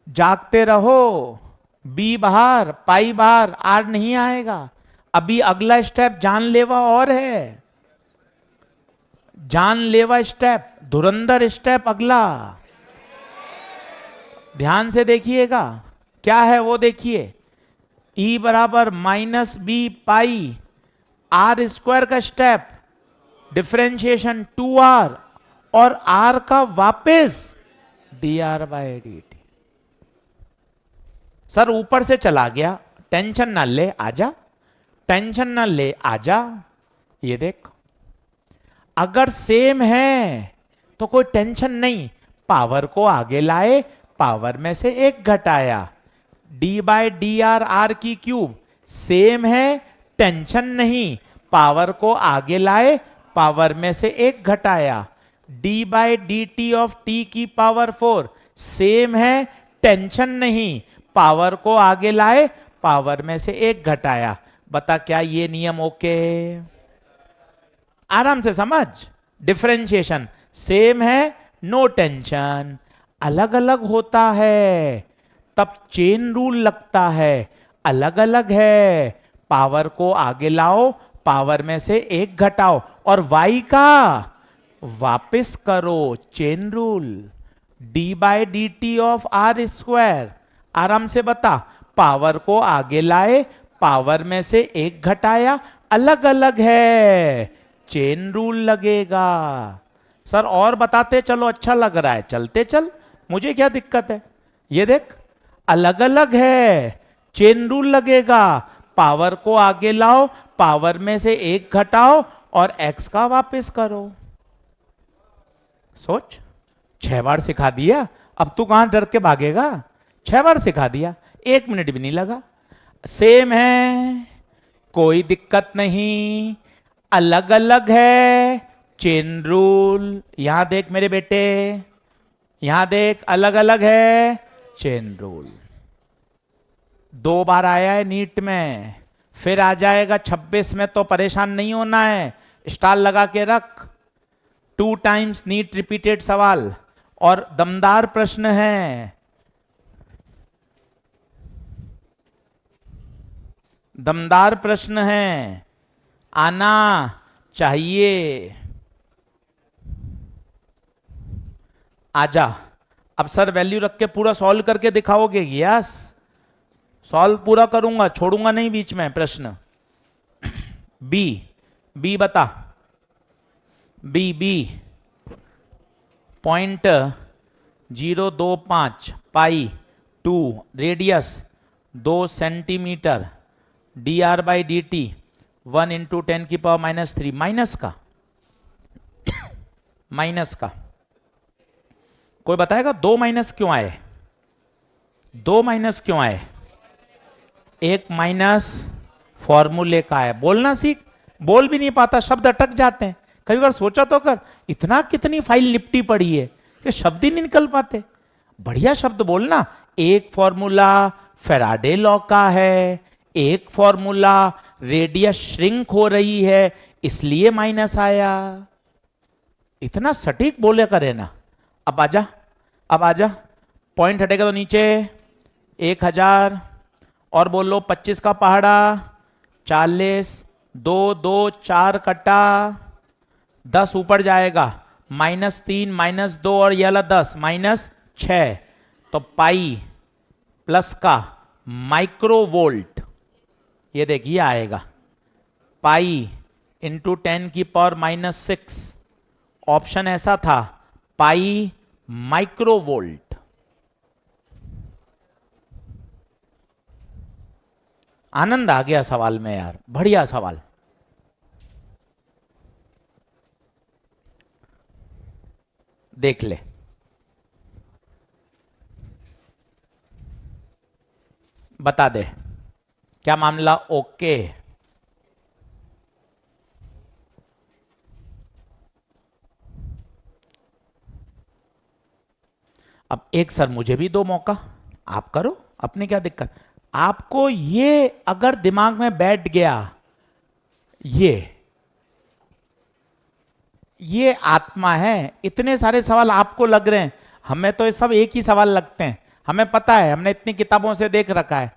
जागते रहो, बी बाहर, पाई बाहर, आर नहीं आएगा। अभी अगला स्टेप जानलेवा और है, जानलेवा स्टेप, धुरंधर स्टेप अगला। ध्यान से देखिएगा, क्या है वो देखिए। E बराबर minus B pi are square का स्टेप, डिफरेंशिएशन 2r, और r का वापस dr by D t. Sir ऊपर से चला गया, टेंशन ना ले, आजा, टेंशन ना ले, आजा। ये देख, अगर सेम है तो कोई टेंशन नहीं, पावर को आगे लाए, पावर में से एक घटाया, d by d r, r की क्यूब। सेम है, टेंशन नहीं, पावर को आगे लाए, पावर में से एक घटाया, d by D t of t की पावर 4। सेम है, टेंशन नहीं, पावर को आगे लाए, पावर में से एक घटाया। बता क्या ये नियम ओके? आराम से समझ। डिफरेंशिएशन सेम है, नो टेंशन। अलग अलग होता है तब चेन रूल लगता है, अलग अलग है, पावर को आगे लाओ, पावर में से एक घटाओ, और y का वापस करो, chain rule. D by D t of r square, आराम से बता, पावर को आगे लाए, पावर में से एक घटाया, अलग अलग है, चेन रूल लगेगा। सर और बताते चलो, अच्छा लग रहा है, चलते चल, मुझे क्या दिक्कत है। ये देख, अलग अलग है, चेन रूल लगेगा, पावर को आगे लाओ, पावर में से एक घटाओ, और x का वापस करो। सोच, 6 बार सिखा दिया, अब तू कहां डर के भागेगा? 6 बार सिखा दिया, 1 मिनट भी नहीं लगा। सेम है, कोई दिक्कत नहीं, अलग अलग है, चेन रूल। यहां देख मेरे बेटे, यहां देख, अलग अलग है, चेन रूल। 2 बार आया है नीट में, फिर आ जाएगा 26 में, तो परेशान नहीं होना है, स्टार लगा के रख। 2 टाइम्स नीट रिपीटेड सवाल और दमदार प्रश्न है, दमदार प्रश्न है, आना चाहिए। आजा। अब सर वैल्यू रख के पूरा सॉल्व करके दिखाओगे? यस, सॉल्व पूरा करूंगा, छोड़ूंगा नहीं बीच में प्रश्न। बी, बी बता, B, B 0.025 pi 2 radius 2 centimetre d r by D t 1 into 10⁻³ minus का, माइनस का कोई बताएगा 2 माइनस क्यों आए? 2 माइनस क्यों आए? एक माइनस फॉर्मूले का है। बोलना सीख, बोल भी नहीं पाता, शब्द अटक जाते हैं। कई बार सोचा तो कर, इतना कितनी फाइल लिपटी पड़ी है कि शब्द ही नहीं निकल पाते। बढ़िया शब्द बोलना। एक फॉर्मूला फैराडे लॉ का है, एक फॉर्मूला रेडियस श्रिंक हो रही है इसलिए माइनस आया। इतना सटीक बोले करे ना। अब आजा, अब आजा, पॉइंट हटेगा तो नीचे 1000 और बोलो 25 का पहाड़ा 40, 2 2 4 कटा 10 ऊपर जाएगा, -3 -2 और ये वाला 10 -6, तो पाई प्लस का माइक्रोवोल्ट, ये देखिए आएगा पाई इंटू 10⁻⁻6। ऑप्शन ऐसा था पाई माइक्रोवोल्ट। आनंद आ गया सवाल में यार, बढ़िया सवाल। देख ले, बता दे क्या मामला। ओके, अब एक सर मुझे भी दो मौका, आप करो, अपने क्या दिक्कत। आपको ये अगर दिमाग में बैठ गया, ये आत्मा है, इतने सारे सवाल आपको लग रहे हैं, हमें तो ये सब एक ही सवाल लगते हैं। हमें पता है, हमने इतनी किताबों से देख रखा है,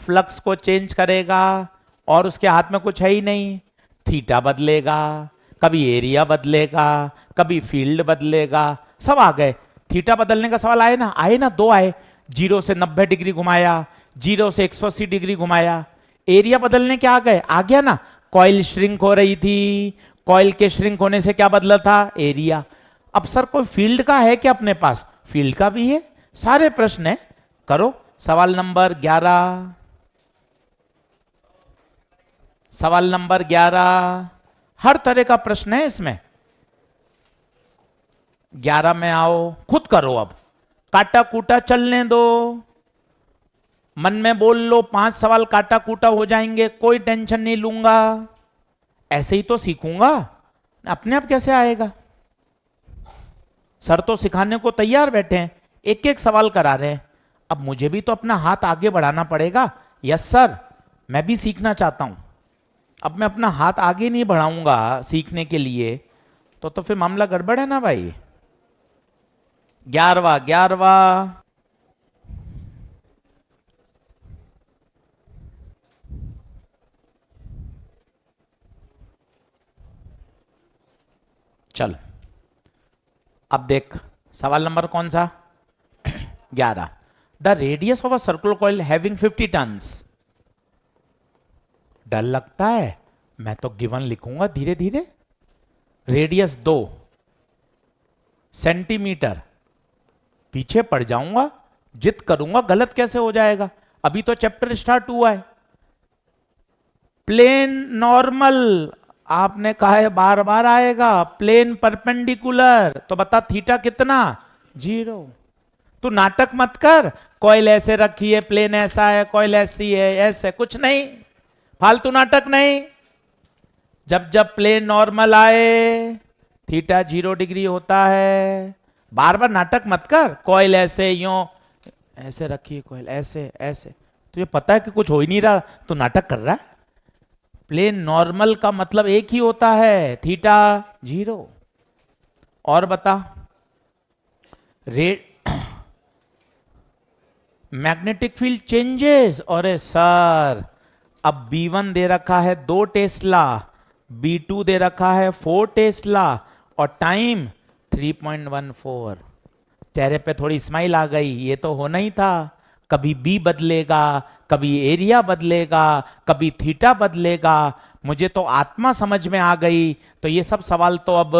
फ्लक्स को चेंज करेगा और उसके हाथ में कुछ है ही नहीं, थीटा बदलेगा, कभी एरिया बदलेगा, कभी फील्ड बदलेगा, सब आ गए। थीटा बदलने का सवाल आए ना, आए ना, 2 आए, 0 से 90 डिग्री घुमाया, 0 से 180 डिग्री घुमाया। एरिया बदलने के आ गए, आ गया ना, कॉइल श्रिंक हो रही थी, कॉइल के श्रिंक होने से क्या बदला था? एरिया। अब सर कोई फील्ड का है क्या अपने पास? फील्ड का भी है, सारे प्रश्न है। करो सवाल नंबर 11, सवाल नंबर 11, हर तरह का प्रश्न है इसमें। 11 में आओ, खुद करो, अब काटा कूटा चलने दो, मन में बोल लो 5 सवाल काटा कूटा हो जाएंगे, कोई टेंशन नहीं लूंगा, ऐसे ही तो सीखूंगा, अपने आप कैसे आएगा? सर तो सिखाने को तैयार बैठे हैं, एक एक सवाल करा रहे हैं, अब मुझे भी तो अपना हाथ आगे बढ़ाना पड़ेगा। यस सर, मैं भी सीखना चाहता हूं, अब मैं अपना हाथ आगे नहीं बढ़ाऊंगा सीखने के लिए तो फिर मामला गड़बड़ है ना भाई। 11वां चल, अब देख सवाल नंबर कौन सा? 11। The radius of a circular coil having 50 turns. डर लगता है, मैं तो गिवन लिखूंगा धीरे धीरे। रेडियस 2 सेंटीमीटर, पीछे पड़ जाऊंगा, जिद करूंगा, गलत कैसे हो जाएगा? अभी तो चैप्टर स्टार्ट हुआ है। प्लेन नॉर्मल, आपने कहा है बार बार आएगा। प्लेन परपेंडिकुलर, तो बता थीटा कितना? 0। तू नाटक मत कर, कॉइल ऐसे रखी है, प्लेन ऐसा है, कॉइल ऐसी है, ऐसे कुछ नहीं, फालतू नाटक नहीं। जब जब प्लेन नॉर्मल आए थीटा 0 डिग्री होता है। बार बार नाटक मत कर, कॉइल ऐसे यूं ऐसे रखिए, कॉइल ऐसे ऐसे, तुझे पता है कि कुछ हो ही नहीं रहा, तो नाटक कर रहा है। प्लेन नॉर्मल का मतलब एक ही होता है, थीटा 0। और बता, रेट मैग्नेटिक फील्ड चेंजेस। अरे सर, अब B1 दे रखा है 2 टेस्ला, B2 दे रखा है 4 टेस्ला, और टाइम 3.14। चेहरे पे थोड़ी स्माइल आ गई, ये तो होना ही था। कभी बी बदलेगा, कभी एरिया बदलेगा, कभी थीटा बदलेगा, मुझे तो आत्मा समझ में आ गई। तो ये सब सवाल तो अब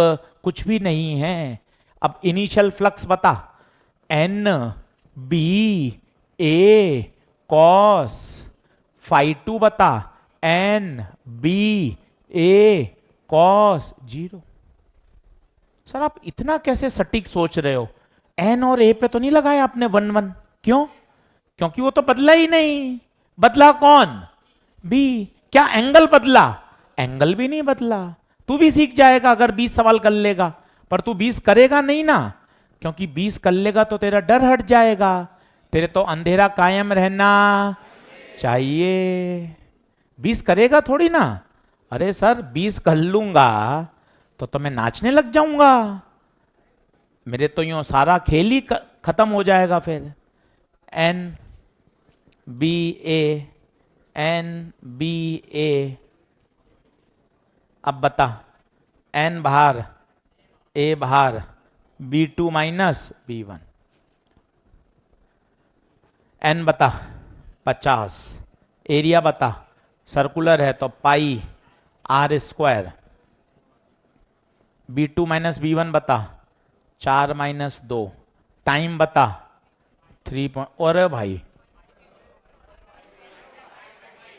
कुछ भी नहीं है। अब इनिशियल फ्लक्स बता, N B A cos phi 2 बता, N B A cos 0। Sir आप इतना कैसे सटीक सोच रहे हो? एन और ए पे तो नहीं लगाया आपने 1 1? क्यों? क्योंकि वो तो बदला ही नहीं। बदला कौन? बी। क्या एंगल बदला? एंगल भी नहीं बदला। तू भी सीख जाएगा अगर 20 सवाल कर लेगा, पर तू 20 करेगा नहीं ना, क्योंकि 20 कर लेगा तो तेरा डर हट जाएगा। तेरे तो अंधेरा कायम रहना चाहिए। 20 करेगा थोड़ी ना। अरे सर 20 कर लूंगा तो मैं नाचने लग जाऊंगा, मेरे तो यूं सारा खेल ही खत्म हो जाएगा फिर। एन बी ए, एन बी ए। अब बता, एन बाहर, ए बाहर, B2 माइनस B1। एन बता 50, एरिया बता, सर्कुलर है तो पाई R²। B2 माइनस B1 बता, 4 माइनस 2। टाइम बता 3 और भाई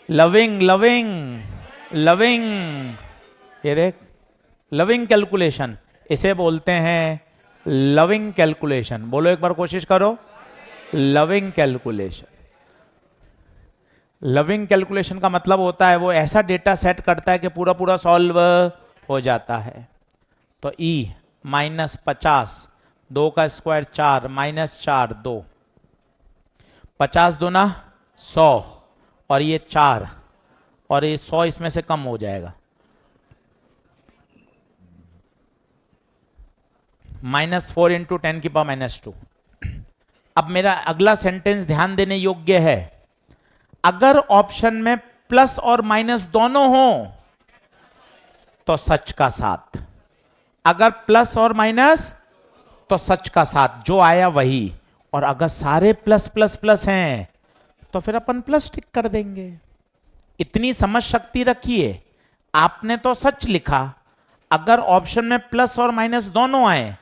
लविंग लविंग लविंग, ये देख, लविंग कैलकुलेशन, इसे बोलते हैं लविंग कैलकुलेशन। बोलो एक बार, कोशिश करो, लविंग कैलकुलेशन। लविंग कैलकुलेशन का मतलब होता है वो ऐसा डेटा सेट करता है कि पूरा पूरा सॉल्व हो जाता है। तो E -50, 2 का स्क्वायर 4, -4 2, 50 दूना 100, और ये 4, और ये 100 इसमें से कम हो जाएगा, -4 इंटू 10⁻²। अब मेरा अगला सेंटेंस ध्यान देने योग्य है। अगर ऑप्शन में प्लस और माइनस दोनों हो तो सच का साथ, अगर प्लस और माइनस तो सच का साथ, जो आया वही। और अगर सारे प्लस प्लस प्लस हैं तो फिर अपन प्लस टिक कर देंगे। इतनी समझ शक्ति रखिए। आपने तो सच लिखा, अगर ऑप्शन में प्लस और माइनस दोनों आए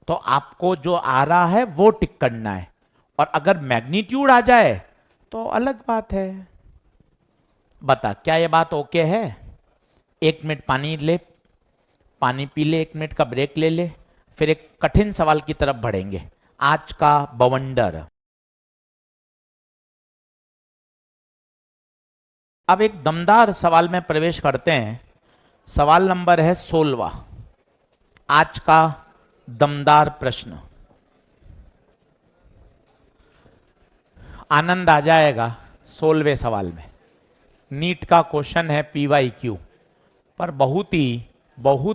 तो आपको जो आ रहा है वो टिक करना है, और अगर मैग्नीट्यूड आ जाए तो अलग बात है। बता, क्या ये बात ओके है? 1 मिनट पानी ले, पानी पी ले, 1 मिनट का ब्रेक ले ले, फिर एक कठिन सवाल की तरफ बढ़ेंगे। आज का बवंडर। अब एक दमदार सवाल में प्रवेश करते हैं। सवाल नंबर है 16वां, आज का दमदार प्रश्न। आनंद आ जाएगा 16वें सवाल में। नीट का क्वेश्चन है PYQ, पर बहुत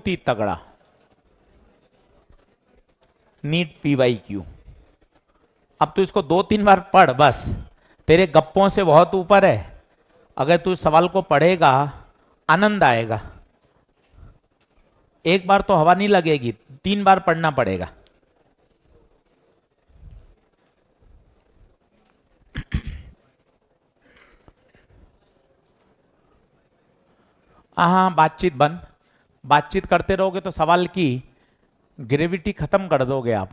ही तगड़ा। NEET PYQ। अब तू इसको 2-3 बार पढ़, बस तेरे गप्पों से बहुत ऊपर है। अगर तू सवाल को पढ़ेगा आनंद आएगा। एक बार तो हवा नहीं लगेगी, 3 बार पढ़ना पड़ेगा। हाँ, बातचीत बंद। बातचीत करते रहोगे तो सवाल की ग्रेविटी खत्म कर दोगे आप।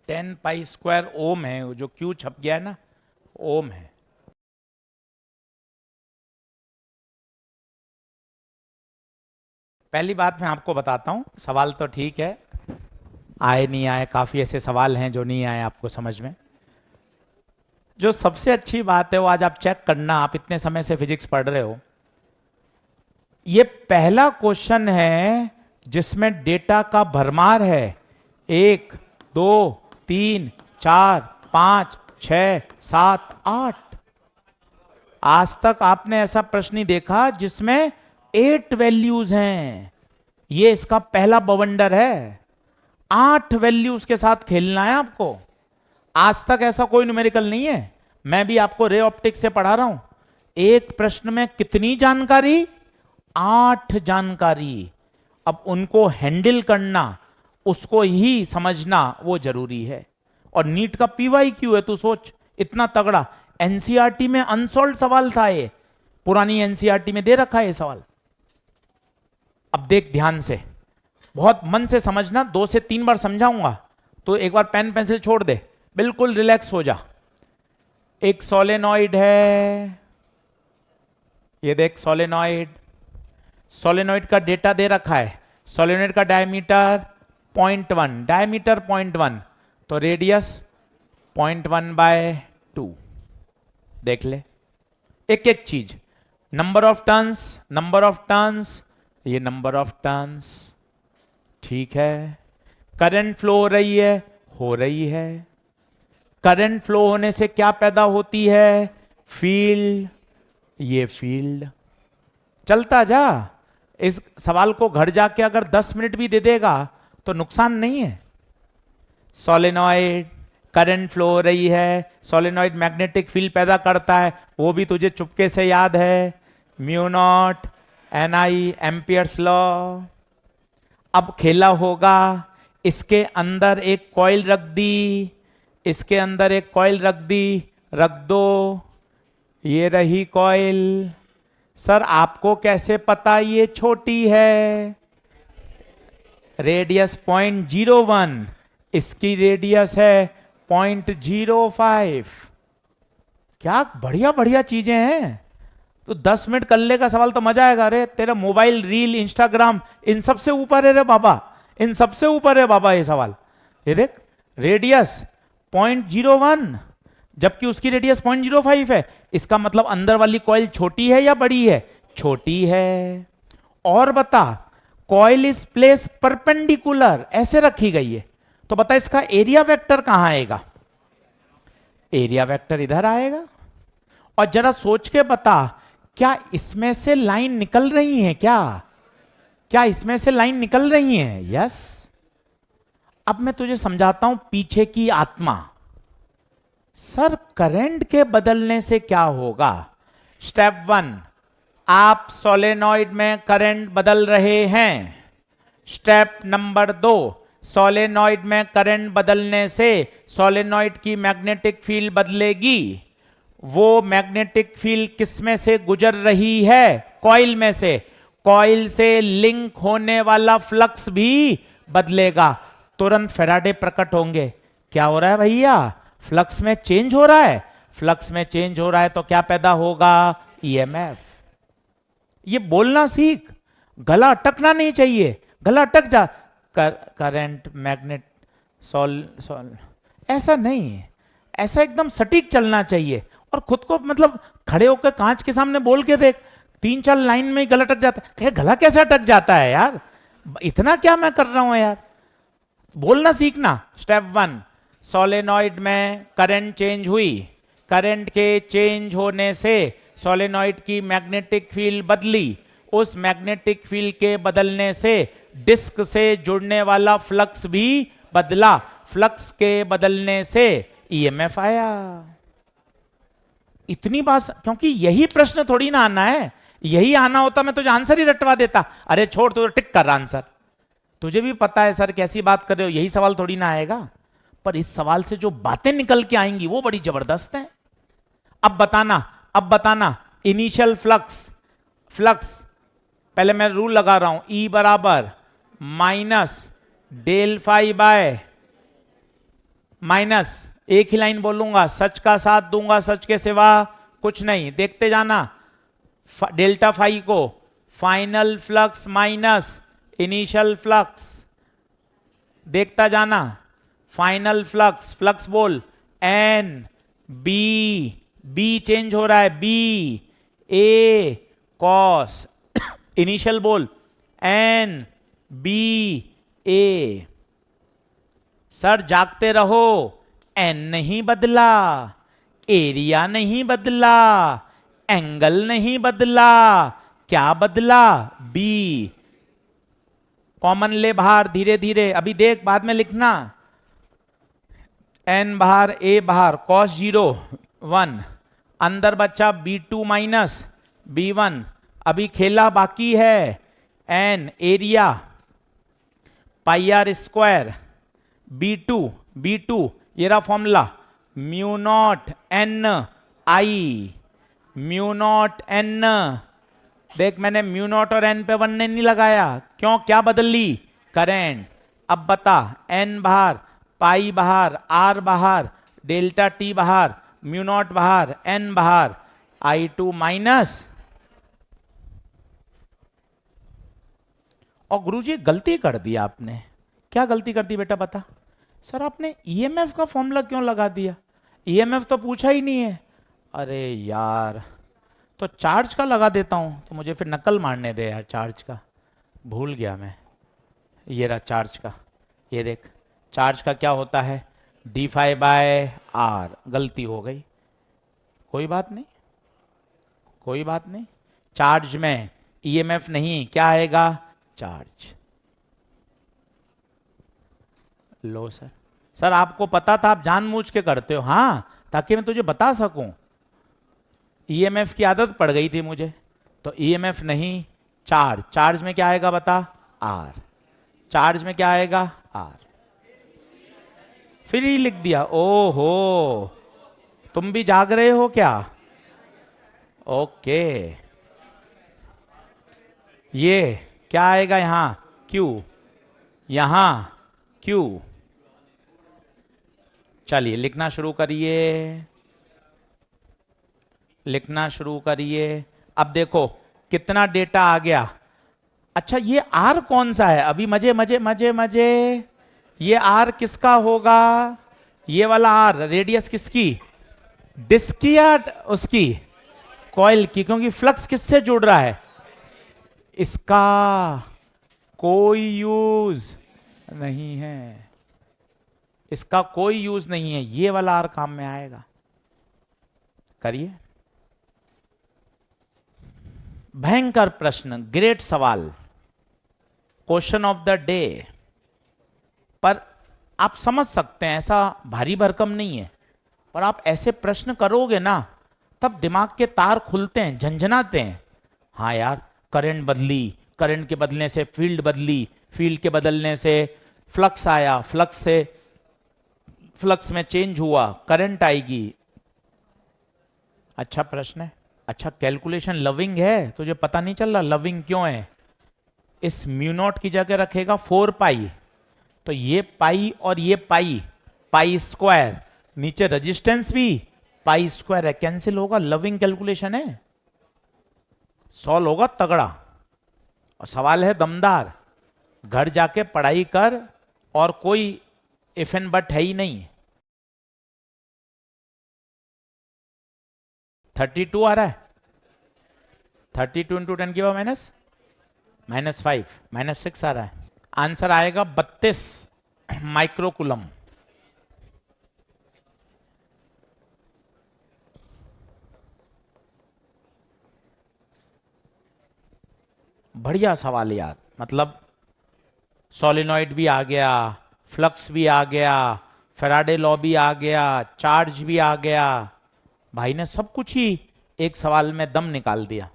10 पाई स्क्वायर ओम है, वो जो क्यू छप गया है ना, ओम है। पहली बात मैं आपको बताता हूं, सवाल तो ठीक है, आए नहीं आए, काफी ऐसे सवाल हैं जो नहीं आए आपको समझ में। जो सबसे अच्छी बात है वो आज आप चेक करना, आप इतने समय से फिजिक्स पढ़ रहे हो, ये पहला क्वेश्चन है जिसमें डेटा का भरमार है। 1 2 3 4 5 6 7 8। आज तक आपने ऐसा प्रश्न नहीं देखा जिसमें 8 वैल्यूज हैं। ये इसका पहला बवंडर है। 8 वैल्यूज के साथ खेलना है आपको। आज तक ऐसा कोई न्यूमेरिकल नहीं है। मैं भी आपको रे ऑप्टिक्स से पढ़ा रहा हूं। एक प्रश्न में कितनी जानकारी? 8 जानकारी। अब उनको हैंडल करना, उसको ही समझना वो जरूरी है। और नीट का पीवाईक्यू है, तू सोच, इतना तगड़ा। एनसीईआरटी में अनसॉल्व सवाल था ये, पुरानी एनसीईआरटी में दे रखा है ये सवाल। अब देख ध्यान से, बहुत मन से समझना, 2 से 3 बार समझाऊंगा तो एक बार पेन पेंसिल छोड़ दे, बिल्कुल रिलैक्स हो जा। एक सोलेनॉइड है, ये देख सोलेनॉइड। सोलेनॉइड का डेटा दे रखा है। सोलेनॉइड का डायमीटर 0.1, डायमीटर 0.1, तो रेडियस 0.1/2। देख ले एक एक चीज। Number of turns, number of turns, ये नंबर ऑफ टर्न्स, ठीक है। करंट फ्लो हो रही है, हो रही है। करंट फ्लो होने से क्या पैदा होती है? फील्ड, ये फील्ड। चलता जा। इस सवाल को घर जाके अगर 10 मिनट भी दे देगा तो नुकसान नहीं है। सोलेनॉइड, करंट फ्लो हो रही है, सोलेनॉइड मैग्नेटिक फील्ड पैदा करता है, वो भी तुझे चुपके से याद है, mu naught NI, Ampere's law. अब खेला होगा, इसके अंदर एक कॉइल रख दी, इसके अंदर एक कॉइल रख दी, रख दो, ये रही कॉइल। सर आपको कैसे पता ये छोटी है? रेडियस 0.01, इसकी रेडियस है 0.05। क्या बढ़िया बढ़िया चीजें हैं। तो 10 मिनट कर लेगा सवाल तो मजा आएगा। रे तेरा मोबाइल, रील, इंस्टाग्राम, इन सबसे ऊपर है रे बाबा, इन सबसे ऊपर है बाबा ये सवाल। ये देख, रेडियस 0.01 जबकि उसकी रेडियस 0.05 है। इसका मतलब अंदर वाली कॉइल छोटी है या बड़ी है? छोटी है। और बता, कॉइल इज प्लेस परपेंडिकुलर, ऐसे रखी गई है, तो बता इसका एरिया वेक्टर कहां आएगा? एरिया वेक्टर इधर आएगा। और जरा सोच के बता, क्या इसमें से लाइन निकल रही है? क्या इसमें से लाइन निकल रही है? यस। अब मैं तुझे समझाता हूं पीछे की आत्मा। सर करंट के बदलने से क्या होगा? स्टेप 1, आप सोलेनॉइड में करंट बदल रहे हैं। स्टेप नंबर 2, सोलेनॉइड में करंट बदलने से सोलेनॉइड की मैग्नेटिक फील्ड बदलेगी। वो मैग्नेटिक फील्ड किस में से गुजर रही है? कॉइल में से। कॉइल से लिंक होने वाला फ्लक्स भी बदलेगा। तुरंत फैराडे प्रकट होंगे। क्या हो रहा है भैया? फ्लक्स में चेंज हो रहा है। फ्लक्स में चेंज हो रहा है तो क्या पैदा होगा? EMF। ये बोलना सीख, गला अटकना नहीं चाहिए। गला अटक जा, करंट, मैग्नेट, सोल, ऐसा नहीं, ऐसा एकदम सटीक चलना चाहिए। और खुद को मतलब खड़े होकर कांच के सामने बोल के देख, 3-4 लाइन में ही गला अटक जाता है। गला कैसे अटक जाता है यार? इतना क्या मैं कर रहा हूं यार? बोलना सीखना। स्टेप 1, सोलेनॉइड में करंट चेंज हुई। करंट के चेंज होने से सोलेनॉइड की मैग्नेटिक फील्ड बदली। उस मैग्नेटिक फील्ड के बदलने से डिस्क से जुड़ने वाला फ्लक्स भी बदला। फ्लक्स के बदलने से EMF आया। इतनी बात, क्योंकि यही प्रश्न थोड़ी ना आना है। यही आना होता मैं तुझे आंसर ही रटवा देता। अरे छोड़, तू टिक कर रहा आंसर। तुझे भी पता है सर कैसी बात कर रहे हो, यही सवाल थोड़ी ना आएगा। पर इस सवाल से जो बातें निकल के आएंगी वो बड़ी जबरदस्त है। अब बताना इनिशियल फ्लक्स, पहले मैं रूल लगा रहा हूं, E बराबर minus del phi by minus, एक ही लाइन बोलूंगा, सच का साथ दूंगा, सच के सिवा कुछ नहीं, देखते जाना। डेल्टा फाई को final flux minus initial flux, देखता जाना। फाइनल फ्लक्स, फ्लक्स बोल एन बी, बी चेंज हो रहा है, बी ए कॉस, इनिशियल बोल एन बी ए। सर जागते रहो, एन नहीं बदला, एरिया नहीं बदला, एंगल नहीं बदला, क्या बदला? बी। कॉमन ले बाहर, धीरे धीरे, अभी देख, बाद में लिखना। एन बाहर, ए बाहर, कॉस 0 1, अंदर बच्चा B2 माइनस B1। अभी खेला बाकी है। N area pi are square B2 ये रहा formula, mu naught N I, mu naught N. देख मैंने म्यू नॉट और एन पे 1 ने नहीं लगाया, क्यों? क्या बदल ली? करंट। अब बता, एन बाहर, पाई बाहर, आर बाहर, डेल्टा टी बाहर, म्यू नॉट बाहर, एन बाहर, I2 माइनस। और गुरुजी गलती कर दी आपने। क्या गलती कर दी बेटा बता? सर आपने ईएमएफ का फॉर्मूला क्यों लगा दिया? ईएमएफ तो पूछा ही नहीं है। अरे यार, तो चार्ज का लगा देता हूं, तो मुझे फिर नकल मारने दे यार चार्ज का, भूल गया मैं। ये रहा चार्ज का, ये देख चार्ज का क्या होता है, डी फाई बाय आर। गलती हो गई, कोई बात नहीं, कोई बात नहीं। चार्ज में ईएमएफ नहीं, क्या आएगा? चार्ज। लो सर, सर आपको पता था, आप जानबूझ के करते हो। हाँ, ताकि मैं तुझे बता सकूं। ईएमएफ की आदत पड़ गई थी मुझे, तो ईएमएफ नहीं, चार्ज। चार्ज में क्या आएगा बता? आर। चार्ज में क्या आएगा? आर। फिर ही लिख दिया। ओहो, तुम भी जाग रहे हो क्या? ओके, ये क्या आएगा यहां? क्यू, यहां क्यू। चलिए लिखना शुरू करिए, लिखना शुरू करिए। अब देखो कितना डेटा आ गया। अच्छा ये आर कौन सा है? अभी मजे मजे मजे मजे। ये आर किसका होगा? ये वाला आर रेडियस किसकी? डिस्क की या उसकी? कॉइल की, क्योंकि फ्लक्स किससे जुड़ रहा है? इसका कोई यूज नहीं है, इसका कोई यूज नहीं है। ये वाला आर काम में आएगा। करिए। भयंकर प्रश्न, ग्रेट सवाल, क्वेश्चन ऑफ द डे। पर आप समझ सकते हैं, ऐसा भारी भरकम नहीं है, पर आप ऐसे प्रश्न करोगे ना, तब दिमाग के तार खुलते हैं, झंझनाते हैं। हाँ यार, करंट बदली, करंट के बदलने से फील्ड बदली, फील्ड के बदलने से फ्लक्स आया, फ्लक्स से फ्लक्स में चेंज हुआ, करंट आएगी। अच्छा प्रश्न है। अच्छा कैलकुलेशन लविंग है, तुझे पता नहीं चल रहा लविंग क्यों है? इस म्यू नॉट की जगह रखेगा 4 पाई, तो ये पाई और ये पाई, पाई स्क्वायर, नीचे रेजिस्टेंस भी पाई स्क्वायर है, कैंसिल होगा। लविंग कैलकुलेशन है, सॉल्व होगा तगड़ा। और सवाल है दमदार, घर जाके पढ़ाई कर, और कोई इफ एंड बट है ही नहीं। 32 आ रहा है, 32 इंटू 10 की पावर -5, -6 आ रहा है। आंसर आएगा 32 माइक्रोकुलम। बढ़िया सवाल यार, मतलब सोलिनॉइड भी आ गया, फ्लक्स भी आ गया, फैराडे लॉ भी आ गया, चार्ज भी आ गया। भाई ने सब कुछ ही एक सवाल में दम निकाल दिया।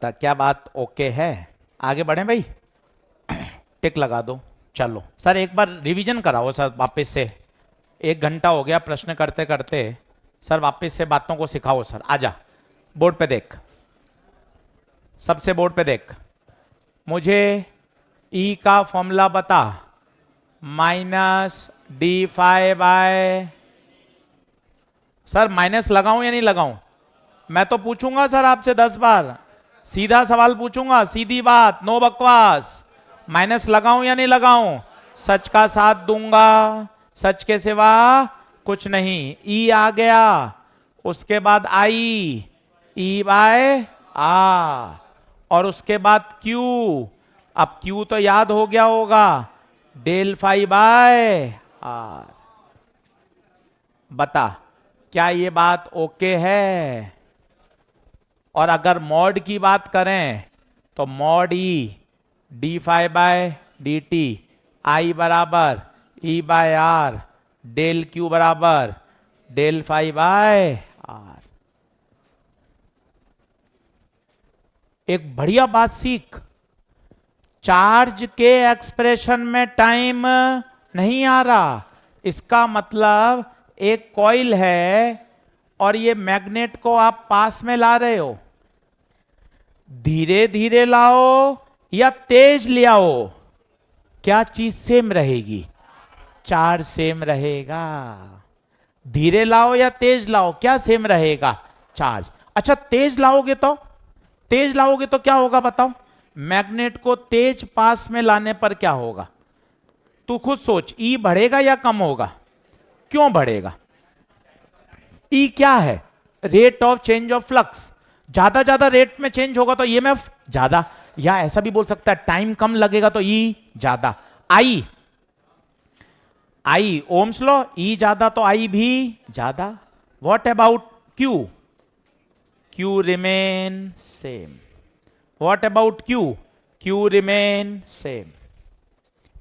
तो क्या बात ओके है? आगे बढ़े भाई, टिक लगा दो। चलो सर एक बार रिवीजन कराओ सर वापस से, 1 घंटा हो गया प्रश्न करते करते। सर वापस से बातों को सिखाओ सर। आजा बोर्ड पे देख, सबसे बोर्ड पे देख। मुझे ई का फॉर्मूला बता। Minus d phi by, sir minus लगाऊं या नहीं लगाऊं? मैं तो पूछूंगा सर आपसे 10 बार, सीधा सवाल पूछूंगा, सीधी बात, नो बकवास। माइनस लगाऊं या नहीं लगाऊं? सच का साथ दूंगा, सच के सिवा कुछ नहीं। ई आ गया, उसके बाद आई, ई बाय आ, और उसके बाद क्यू। अब क्यू तो याद हो गया होगा, डेल फाई बाय आर। बता क्या ये बात ओके है? और अगर मॉड की बात करें तो mod E D phi by D T, I बराबर E by R, del Q बराबर डेल फाई बाय आर। एक बढ़िया बात सीख, चार्ज के एक्सप्रेशन में टाइम नहीं आ रहा, इसका मतलब एक कॉइल है और ये मैग्नेट को आप पास में ला रहे हो। धीरे धीरे लाओ या तेज ले आओ, क्या चीज सेम रहेगी? चार्ज सेम रहेगा। धीरे लाओ या तेज लाओ, क्या सेम रहेगा? चार्ज। अच्छा तेज लाओगे तो, तेज लाओगे तो क्या होगा बताओ? मैग्नेट को तेज पास में लाने पर क्या होगा? तू खुद सोच, ई बढ़ेगा या कम होगा? क्यों बढ़ेगा? ई क्या है? Rate of change of flux. ज्यादा ज्यादा रेट में चेंज होगा तो ईएमएफ ज्यादा, या ऐसा भी बोल सकता है टाइम कम लगेगा तो ई ज्यादा। आई, आई ओम्स लॉ, ई ज्यादा तो आई भी ज्यादा। What about Q? Q remain same. What about Q? Q remain same.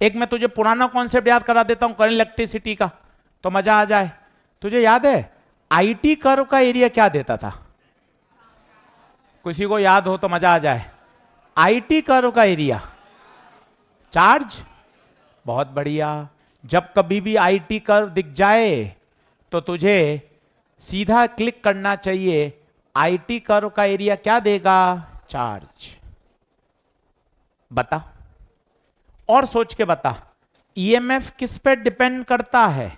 एक मैं तुझे पुराना कॉन्सेप्ट याद करा देता हूं करंट इलेक्ट्रिसिटी का, तो मजा आ जाए। तुझे याद है आईटी कर्व का एरिया क्या देता था? किसी को याद हो तो मजा आ जाए। आईटी कर्व का एरिया चार्ज। बहुत बढ़िया। जब कभी भी आईटी कर्व दिख जाए तो तुझे सीधा क्लिक करना चाहिए, आईटी कर्व का एरिया क्या देगा? चार्ज। बता, और सोच के बता, ईएमएफ किस पे डिपेंड करता है?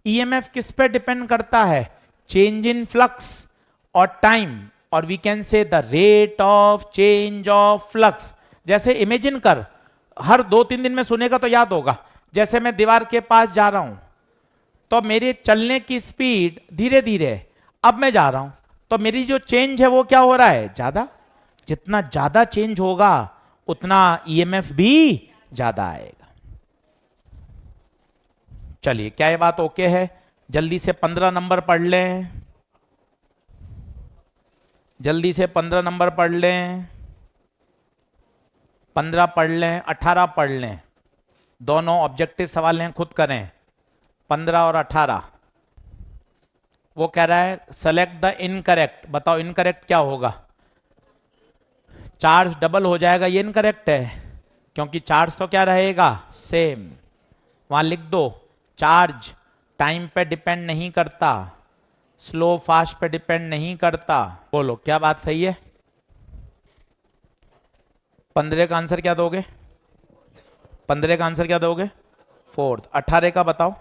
ईएमएफ किस पे डिपेंड करता है? चेंज इन फ्लक्स और टाइम, और we can say the rate of change of flux. जैसे इमेजिन कर, हर 2-3 दिन में सुनेगा तो याद होगा, जैसे मैं दीवार के पास जा रहा हूं तो मेरे चलने की स्पीड धीरे धीरे, अब मैं जा रहा हूं तो मेरी जो चेंज है वो क्या हो रहा है? ज्यादा। जितना ज्यादा चेंज होगा उतना ईएमएफ भी ज्यादा आएगा। चलिए, क्या ये बात ओके है? जल्दी से 15 नंबर पढ़ लें, जल्दी से 15 नंबर पढ़ लें, 15 पढ़ लें, 18 पढ़ लें। दोनों ऑब्जेक्टिव सवाल हैं, खुद करें। 15 और 18। वो कह रहा है सेलेक्ट द इनकरेक्ट। बताओ इनकरेक्ट क्या होगा? चार्ज डबल हो जाएगा, ये इनकरेक्ट है, क्योंकि चार्ज तो क्या रहेगा? सेम। वहां लिख दो, चार्ज टाइम पे डिपेंड नहीं करता, स्लो फास्ट पे डिपेंड नहीं करता। बोलो क्या बात सही है? 15 का आंसर क्या दोगे? 15 का आंसर क्या दोगे? फोर्थ। 18 का बताओ,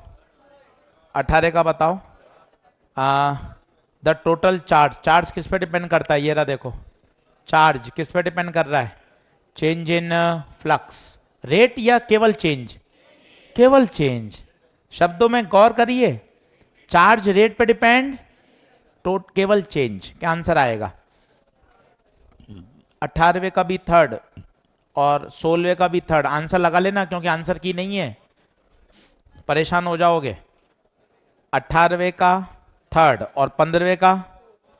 18 का बताओ। द टोटल चार्ज, चार्ज किस पे डिपेंड करता है? ये रहा देखो, चार्ज किस पे डिपेंड कर रहा है? Change in flux. रेट या केवल चेंज? केवल चेंज। शब्दों में गौर करिए, चार्ज रेट पे डिपेंड, केवल चेंज। क्या आंसर आएगा? 18वें का भी थर्ड और 16वें का भी थर्ड। आंसर लगा लेना, क्योंकि आंसर की नहीं है, परेशान हो जाओगे। 18वें का थर्ड और 15वें का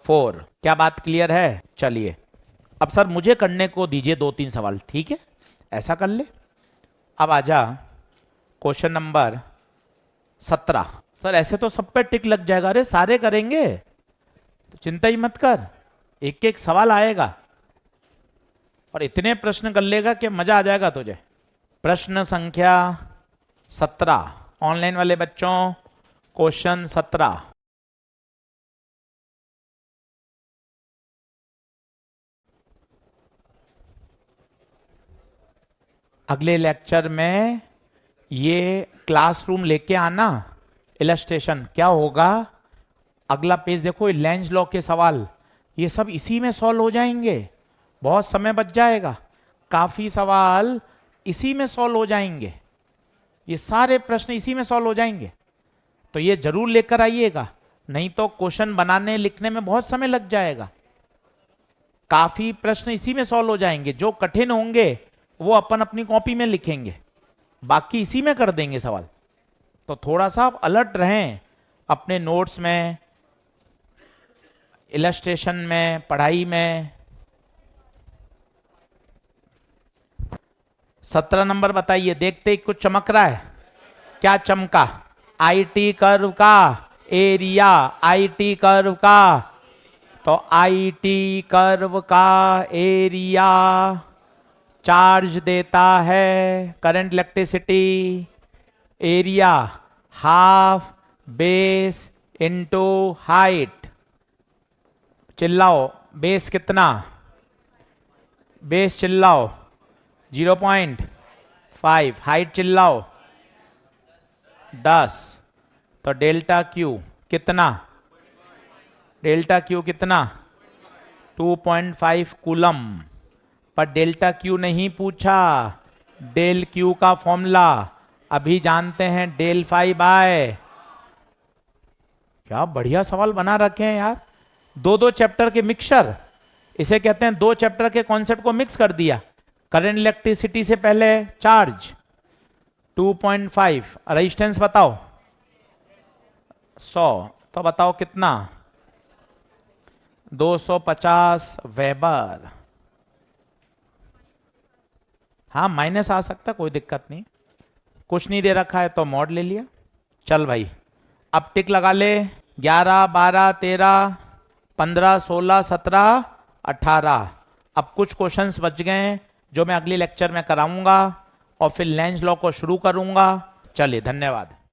4। क्या बात क्लियर है? चलिए, अब सर मुझे करने को दीजिए 2-3 सवाल, ठीक है? ऐसा कर ले। अब आजा क्वेश्चन नंबर 17। सर ऐसे तो सब पे टिक लग जाएगा। अरे सारे करेंगे तो चिंता ही मत कर, एक एक सवाल आएगा और इतने प्रश्न कर लेगा कि मजा आ जाएगा तुझे। प्रश्न संख्या 17, ऑनलाइन वाले बच्चों क्वेश्चन 17। अगले लेक्चर में ये क्लासरूम लेके आना इलस्ट्रेशन, क्या होगा, अगला पेज देखो, लेंज लॉ के सवाल, ये सब इसी में सॉल्व हो जाएंगे, बहुत समय बच जाएगा, काफी सवाल इसी में सॉल्व हो जाएंगे, ये सारे प्रश्न इसी में सॉल्व हो जाएंगे। तो ये जरूर लेकर आइएगा, नहीं तो क्वेश्चन बनाने लिखने में बहुत समय लग जाएगा। काफी प्रश्न इसी में सॉल्व हो जाएंगे, जो कठिन होंगे वो अपन अपनी कॉपी में लिखेंगे, बाकी इसी में कर देंगे सवाल। तो थोड़ा सा आप अलर्ट रहें अपने नोट्स में, इलस्ट्रेशन में, पढ़ाई में। 17 नंबर बताइए, देखते ही कुछ चमक रहा है, क्या चमका? आईटी कर्व का एरिया, आईटी कर्व का, तो आईटी कर्व का एरिया चार्ज देता है, current electricity, area half base into height. चिल्लाओ, बेस कितना? बेस चिल्लाओ 0.5, हाइट चिल्लाओ 10, तो डेल्टा क्यू कितना? डेल्टा क्यू कितना? 2.5 कूलम। पर डेल्टा क्यू नहीं पूछा, डेल क्यू का फॉर्मूला अभी जानते हैं, डेल फाई बाय। क्या बढ़िया सवाल बना रखे हैं यार, दो चैप्टर के मिक्सचर, इसे कहते हैं 2 चैप्टर के कॉन्सेप्ट को मिक्स कर दिया। करंट इलेक्ट्रिसिटी से पहले चार्ज 2.5, रेजिस्टेंस बताओ 100, तो बताओ कितना? 250 वेबर। हाँ माइनस आ सकता, कोई दिक्कत नहीं, कुछ नहीं दे रखा है तो मॉड ले लिया। चल भाई अब टिक लगा ले, 11 12 13 15 16 17 18। अब कुछ क्वेश्चंस बच गए हैं जो मैं अगले लेक्चर में कराऊंगा और फिर लेंज लॉ को शुरू करूंगा। चलिए धन्यवाद।